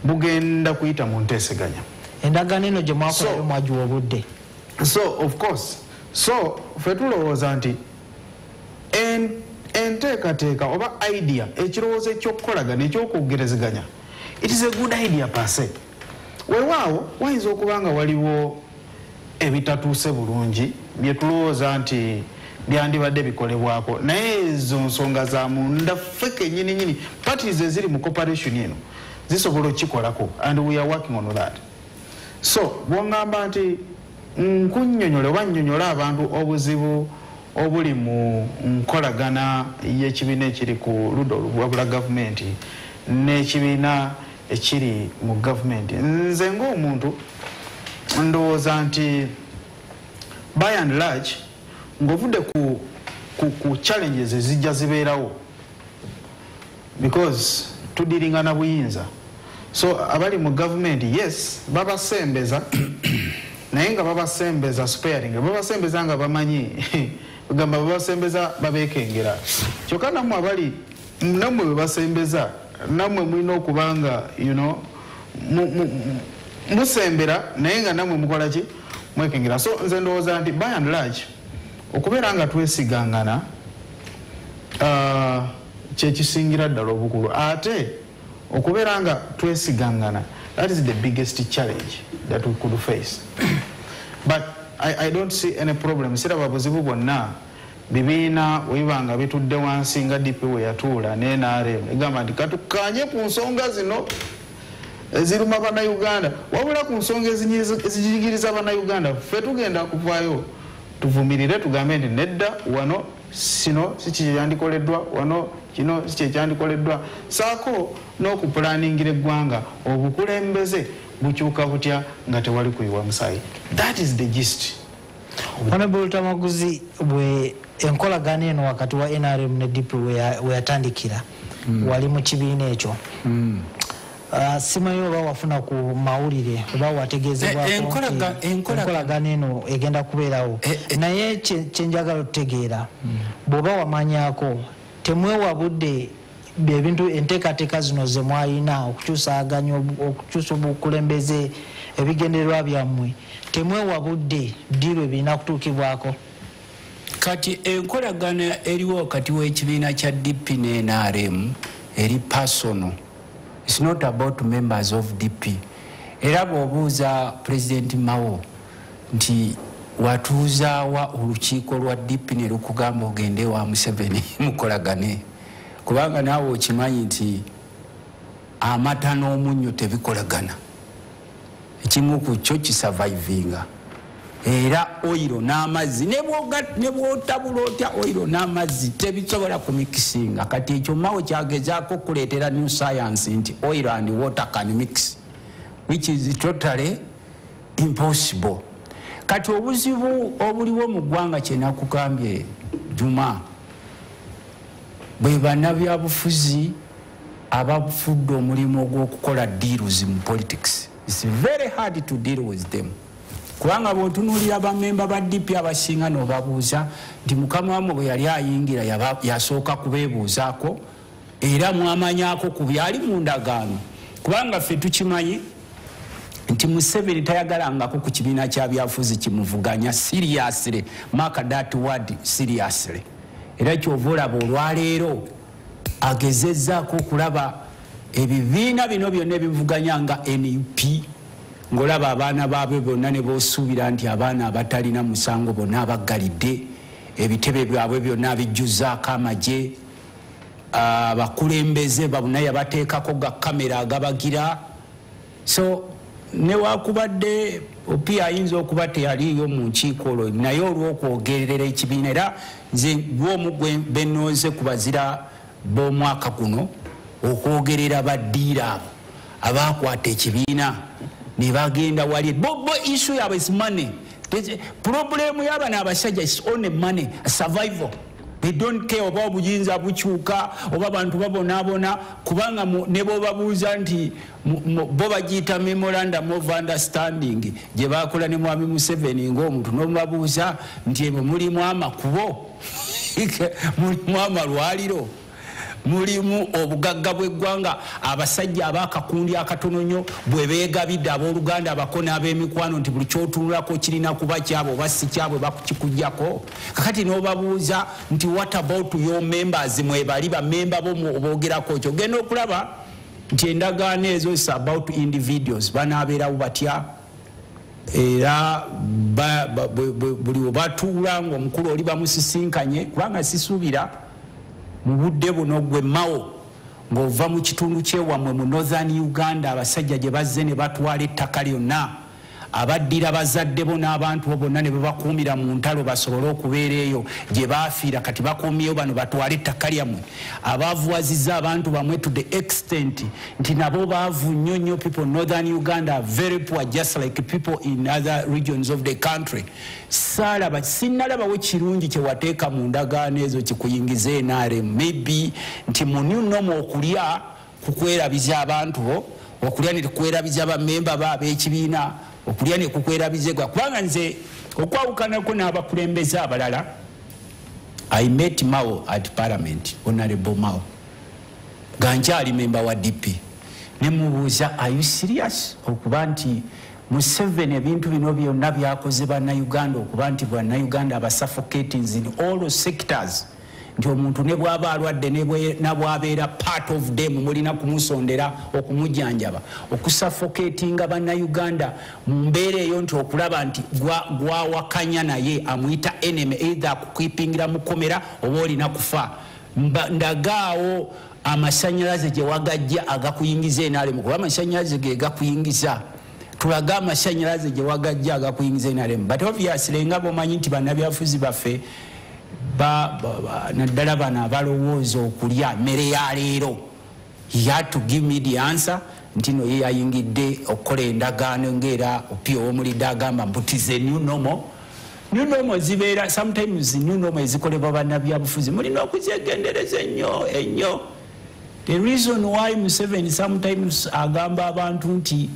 bugenda kuyita mu nteeseganya. Endagaano eno gye mwakolayo mwagiwa obudde. So of course ffe tulowooza nti enteekateeka oba idea ekirowoozo ekyokukolagana ekyokwogerezeganya it is a good idea per se. Weewaawo wayinza okuba nga waliwo ebitatuuse bulungi bye tulowooza nti byandibadde bikolebwako, naye ezo nsonga za munda ffe kennyini parties eziri mu cooperation eno zisobola okikolako and we are working on that. So bwongamba nti nkunnyonnyola oba nnyonnyola abantu obuzibu obuli mu nkolagana y'ekibiina ekiri ku ludda olwabula gavumenti n'ekibiina ekiri mu gavumenti, nze ng'omuntu ndowooza nti by and large ng'ovudde ku challenges ezijja zibeerawo because tudiringa na buyinza. So abali mu government yes babasembeza naye nga babasembeza sparing, babasembeza nga bamanyi gamba babasembeza babekengera kyokka nammwe abali nammwe bebasembeza nammwe mulina okubanga musembera naye nga nammwe mukola ki mwekengera. So nze ndowooza nti by and large okubeera nga twesigangana kyekisingira ddala obukulu, ate okubeera nga twesigangana that is the biggest challenge that we could face. But I don't see any problem. Siraba buzibu bwonna bibiina webanga bitudde wansi nga DP we yatuula ne NRM egamba nti katukanye ku nsonga zino eziruma bannayuganda wabula ku nsonga ezijigiriza bannayuganda ffe tugenda kuvaayo tuvumirire tugambe nti nedda wano sino si kyandikoleddwa wano kino si kyandikoleddwa saako n'okupulaningira eggwanga obukulembeze bukyuka butya nga tewali kuyiwa musaayi. That is the gist. Honorable Tamaguzi, bwe enkolagana eno wakati wa NRM ne DP we yatandikira wali mu kibiina ekyo simanyi oba wafuna ku mawulire oba wategeezebwako enkolagana eno egenda kubeerawo naye kyenjagala okutegeera bw'oba wamanyako temwewa budde ebintu enteekateeka zino ze mwalina okukyusaganya okukyusa obukulembeze ebigendererwa byammwe temwewa budde ddiiro ebirina kutuukibwako. Kati enkolagana eriwo wakati w'ekibiina kya DP ne NRM eri personal. It's not about members of DP. Era bw'obuuza President Mao nti watuuzaawa olukiiko lwa DP ne lukugamba ogende wa Museveni mukolagane, kubanga naawe okimanyi nti amata n'omunnyo tebikolagana, ekimu ku kyo kisurvivinga. Era oiro n'amazzi ne bw'otabula otya oiro n'amazzi tebisobola kumikisinga. Kati ekyo Mao kyagezaako kuleetera new science nti oil and water can mix, which is totally impossible. Kati obuzibu obuliwo mu ggwanga kye nakugambye Juma bwe bannabyabufuzi abafudde omulimu ogw'okukola deals mu politics. It's very hard to deal with them. Kubanga bw'otunuulira bamemba ba DP abasinga n'obabuuza nti mukama wamwe bwe yali ayingira yasooka kubeebuuzaako era mwamanyaako ku byali mu ndagaano, kubanga ffe tukimanyi nti Museveni tayagalangako ku kibiina kya byafuzi kimuvuganya seriously, mark that word seriously. Era kyova olaba olwaleero agezezzaako okulaba ebibiina bino byonna ebivuganya nga NUP ngolaba abaana baabwe bonna ne boosuubira nti abaana abatalina musango bonna abaggalidde ebitebe byabwe byonna bijjuzaako amagye abakulembeze babuna yabateekako ga kamera agabagira so newakubadde opi ayinza okuba teyaliyo mu nkiiko olwo naye olw'okwogerera ekibiina era nze gwomu benooze ku bazira b'omwaka guno okwogerera baddiira abo abakwata ekibiina ne bagenda wali bo issue yabwe is money. Problem y'abana abasajja is only money, survival. They don't care about buyinza bukyuka oba abantu babonaabona kubanga ne bobabuuza nti bo bagiyita memorandum of understanding gye bakola ne Mwami Museveni ng'omuntu n'omubabuuza nti ebyo mulimu amakubo mulimu amalwaliro mulimu obugagga bw'eggwanga abasajja abakakundi akatono nnyo bwe beegabidde abooluganda abakona ab'emikwano nti buli kyotunulako kirina kuba kyabo oba si kyabwe bakikujjako kakati n'obabuuza nti what about your members mwe bali bamemba bo boogerako kyo genda okulaba nti endagaano ezo is about individuals banaabeerawo batya era buli webatuula ng'omukulu oli bamusisinkanye kubanga sisuubira mu budde buno gwe mawo ng'ova mu kitundu kyewamwe mu Northern Uganda abasajja gye bazze ne batwala ettaka lyonna abaddira bazadde bo n'abantu bo bonna ne babakuumira mu ntalo basobole okubeera eyo gye baafiira kati bakuumyeyo bano batwale ettaka lyammwe abaavuwazizza abantu bamwe to the extent nti nabo baavu nnyo nnyo people Northern Uganda are very poor just like people in other regions of the country sinnalabawo kirungi kye wateeka mu ndagaano ezo kikuyingize NRM maybe nti mu new normal okulya kukwerabiza abantu bo okulya ne kukwerabiza bamemba b'ekibiina okulya ne kukwerabizegwa kubanga nze okwawukanako n'abakulembeze abalala I met Mao at Parliament, Honorable Mao gankyali memba wa DP ne mubuuza are you serious okuba nti Museveni ebintu bino byonna byakoze bannayuganda okuba nti bannayuganda abasuffocating in all sectors nti omuntu ne bw'aba alwadde nabwabeera part of them mulina kumusondera okumujjanjaba okusuffocatinga bannayuganda mu mbeera eyo nti okulaba nti gwawakanya naye amuyita enemy either akukwipingira mukomera oba olina kufa ndagaawo amasanyalaze gye wagajja agakuyingiza NRM kuba amasanyalaze ge gakuyingiza tulaga amasanyalaze gye wagajja agakuyingiza NRM but obviously nga bomanyi nti bannabyafuzi baffe naddala bano abalowooza okulya mmere ya leero he had to give me the answer nti no ye yayingidde okukola endagaano ng'era opio w'omulidde agamba mbutize new normal zibeera sometimes new normal ezikolebwa bannabyabufuzi mulina okuzegendereza ennyo the reason why Museveni sometimes agamba abantu nti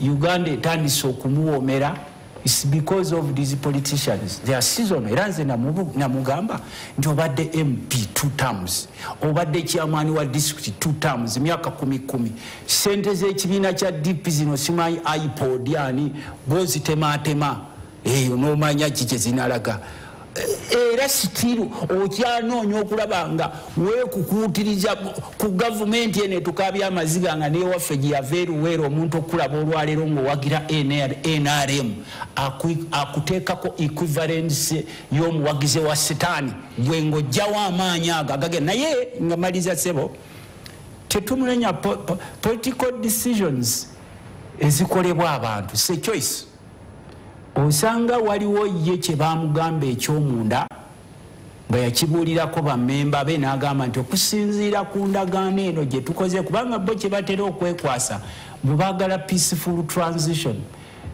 Uganda etandise okumuwoomera it's because of these politicians. They are seasonal. Iranze na mugamba nti obadde MP 2 terms, obadde chairman wa district 2 terms, myaka 10. Sente z'ekibiina kya DP zino simanyi iPod yani bozi tema eyo n'omanya kike zinalaga era sitiru okyanoonya okulaba nga weekukuutiriza ku gavumenti ene tukabya amaziga nga newaffe gye yaveeruweera omuntu okulaba olwaleero ng'owagira NRM akuteekako equivalence y'omuwagize wa setaani gwe ng'ojjawo amaanyi ago agagenda naye nga maliza sebo tetumulenya political decisions ezikolebwa abantu se choice osanga waliwo ye kye bamugamba ekyomunda nga yakibuulirako bammemba be n'agamba nti okusinziira ku ndagaano eno gye tukoze kubanga bo kye batera okwekwasa bwe baagala peaceful transition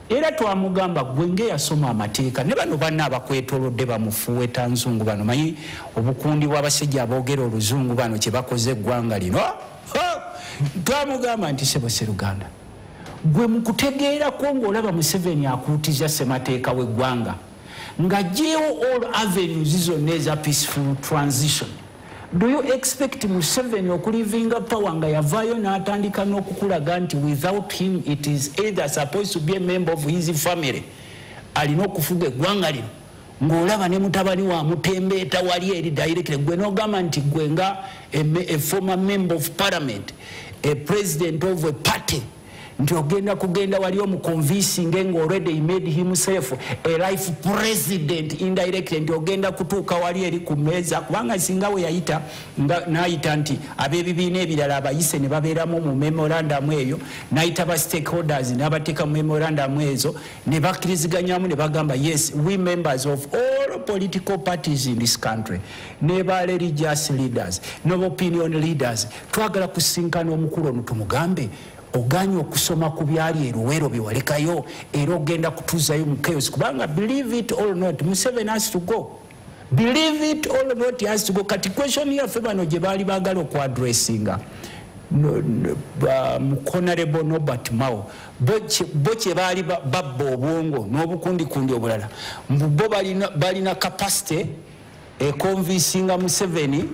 era twamugamba gwe ng'eyasoma amateeka ne bano banna abakwetoolodde bamufuuweta nzungu bano manyi obukundi bw'abasajja aboogera oluzungu bano kye bakoze eggwanga lino twamugamba nti sebo Sseruganda gwe mukutegeerako ng'olaba Museveni akuutiza ssemateeka w'eggwanga ng'aggyeewo all avenues zonna eza peaceful transition. Do you expect Museveni okulivinga power nga yavaayo n'atandika n'okukulaga nti without him it is either supposed to be a member of his family alina okufuga eggwanga lino ng'olaba ne mutabani wa Mutembeeta wali eri directly gwe n'ogamba nti gwe nga a former member of parliament a president of a party nti kugenda wali omuconvincing nga already he made himself a life president indirectly, nti ogenda kutuuka wali eri ku mmeeza kubanga singa we yayita n'ayita nti ab'ebibiina ebirala abayise ne babeeramu mu memorandum eyo, n'ayita ba stakeholders n'abateeka mu memorandum ezo ne bakkiriziganyamu ne bagamba yes, we members of all political parties in this country ne ba religious leaders no opinion leaders twagala kusinkana omukulu ono tumugambe oganya okusoma ku byali eruwero byewalekayo era ogenda kutuuzayo mu chaos kubanga believe it or not Museveni has to go. Believe it or not, he has to go. Kati question yaffe bano gye baali baagala okwadressinga Honorable Norbert Mao bo kye baali babba obwongo n'obukundikundi obulala bo balina capacity convincinga Museveni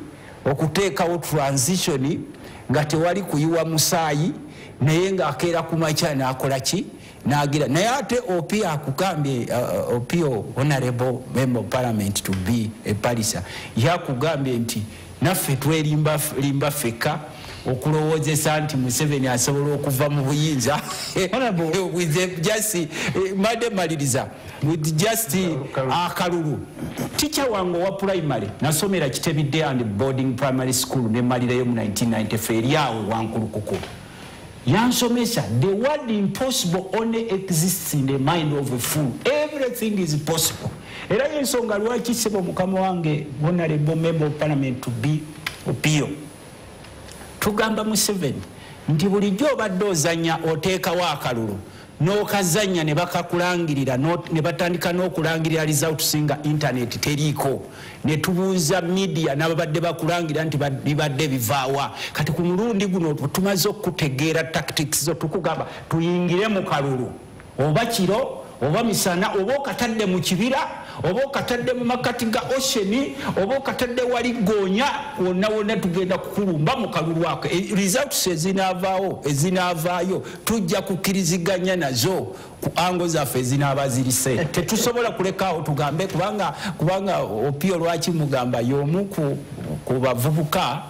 okuteekawo transition nga tewali kuyiwa musaayi naye ng'akeera ku makya n'akola ki n'agira naye ate Opio akugambye Opio Honorable Member of Parliament to be a Palisa yakugambye nti naffe twerimba feka okulowoozesa nti Museveni asobola okuva mu buyinza with just maliriza with just akalulu. Teacher wange wa primary nasomera Kitebidde and boarding primary school ne malirayo mu 1994 eryawo wankulukuku yansomesa the word impossible only exists in the mind of a fool. Everything is possible. Era yensonga lwaki sebo mukama wange Honorable Member of Parliament to be Opio tugamba Museveni nti bulijjo obadde ozanya oteekawo akalulu n'okazanya ne bakakulangirira ne batandika n'okulangirira result singa internet teriiko ne tubuuza media n'ababadde bakulangirira nti bibadde bivaawa kati ku mulundi guno tumaze okutegeera tactics zo tukugamba tuyingire mu kalulu oba kiro oba misana oba okatadde mu kibira oba okatadde mu makati ga ocean oba okatadde wali goonya wonna tugenda kukulumba mu kalulu ako results ezinaavaayo tujja kukkiriziganya nazo ku ango zaffe ezinaaba zirise tetusobola kulekaawo tugambe kubanga Opio lwaki mugamba y'omu ku bavubuka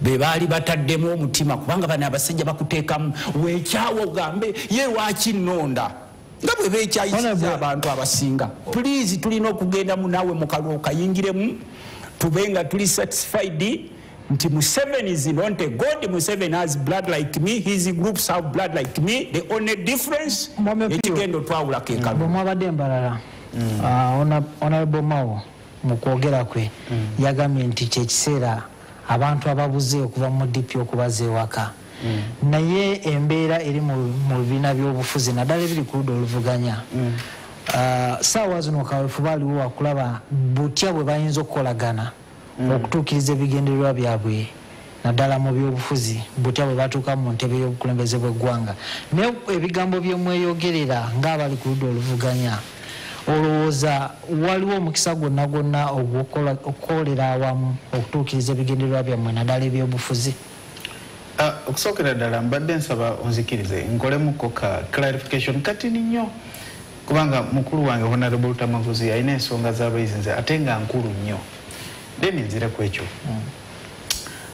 be baali bataddemu omutima kubanga bano abasajja bakuteekamu weekyawo ogambe ye lwaki nnonda nga bwe beekyayisiza abantu abasinga. Please tulina okugenda mu naawe mu kalulu kayingiremu tube nga tuli satisfied nti Museveni is not a god. Museveni has blood like me, his groups have blood like me. The only difference ekigendo twawula ke kalulu mwabadde mbalala Honorable Mao mu kwogera kwe yagambye nti kyekiseera abantu ababuze okuva mu DP okubaza ewaka naye embeera eri mu bibiina by'obufuzi naddala ebiri ku ludda oluvuganya saawa zino kaweefu baaliwo wakulaba butya bwe bayinza okukolagana okutuukiriza ebigendererwa byabwe naddala mu by'obufuzi butya bwe batuuka mu ntebe y'obukulembeze bw'eggwanga naye ebigambo byemweyogerera ng'abali ku ludda oluvuganya olowooza waliwo omukisa gwonna okukolera awamu okutuukiriza ebigendererwa byammwe naddala eby'obufuzi? Okusookera ddala mbadde nsaba onzikirize nkolemuko ka clarification kati nnyo kubanga mukulu wange Honorable Tamaguzi alina ensonga z'abayizi nze ate nga nkulu nnyo then nzire ku ekyo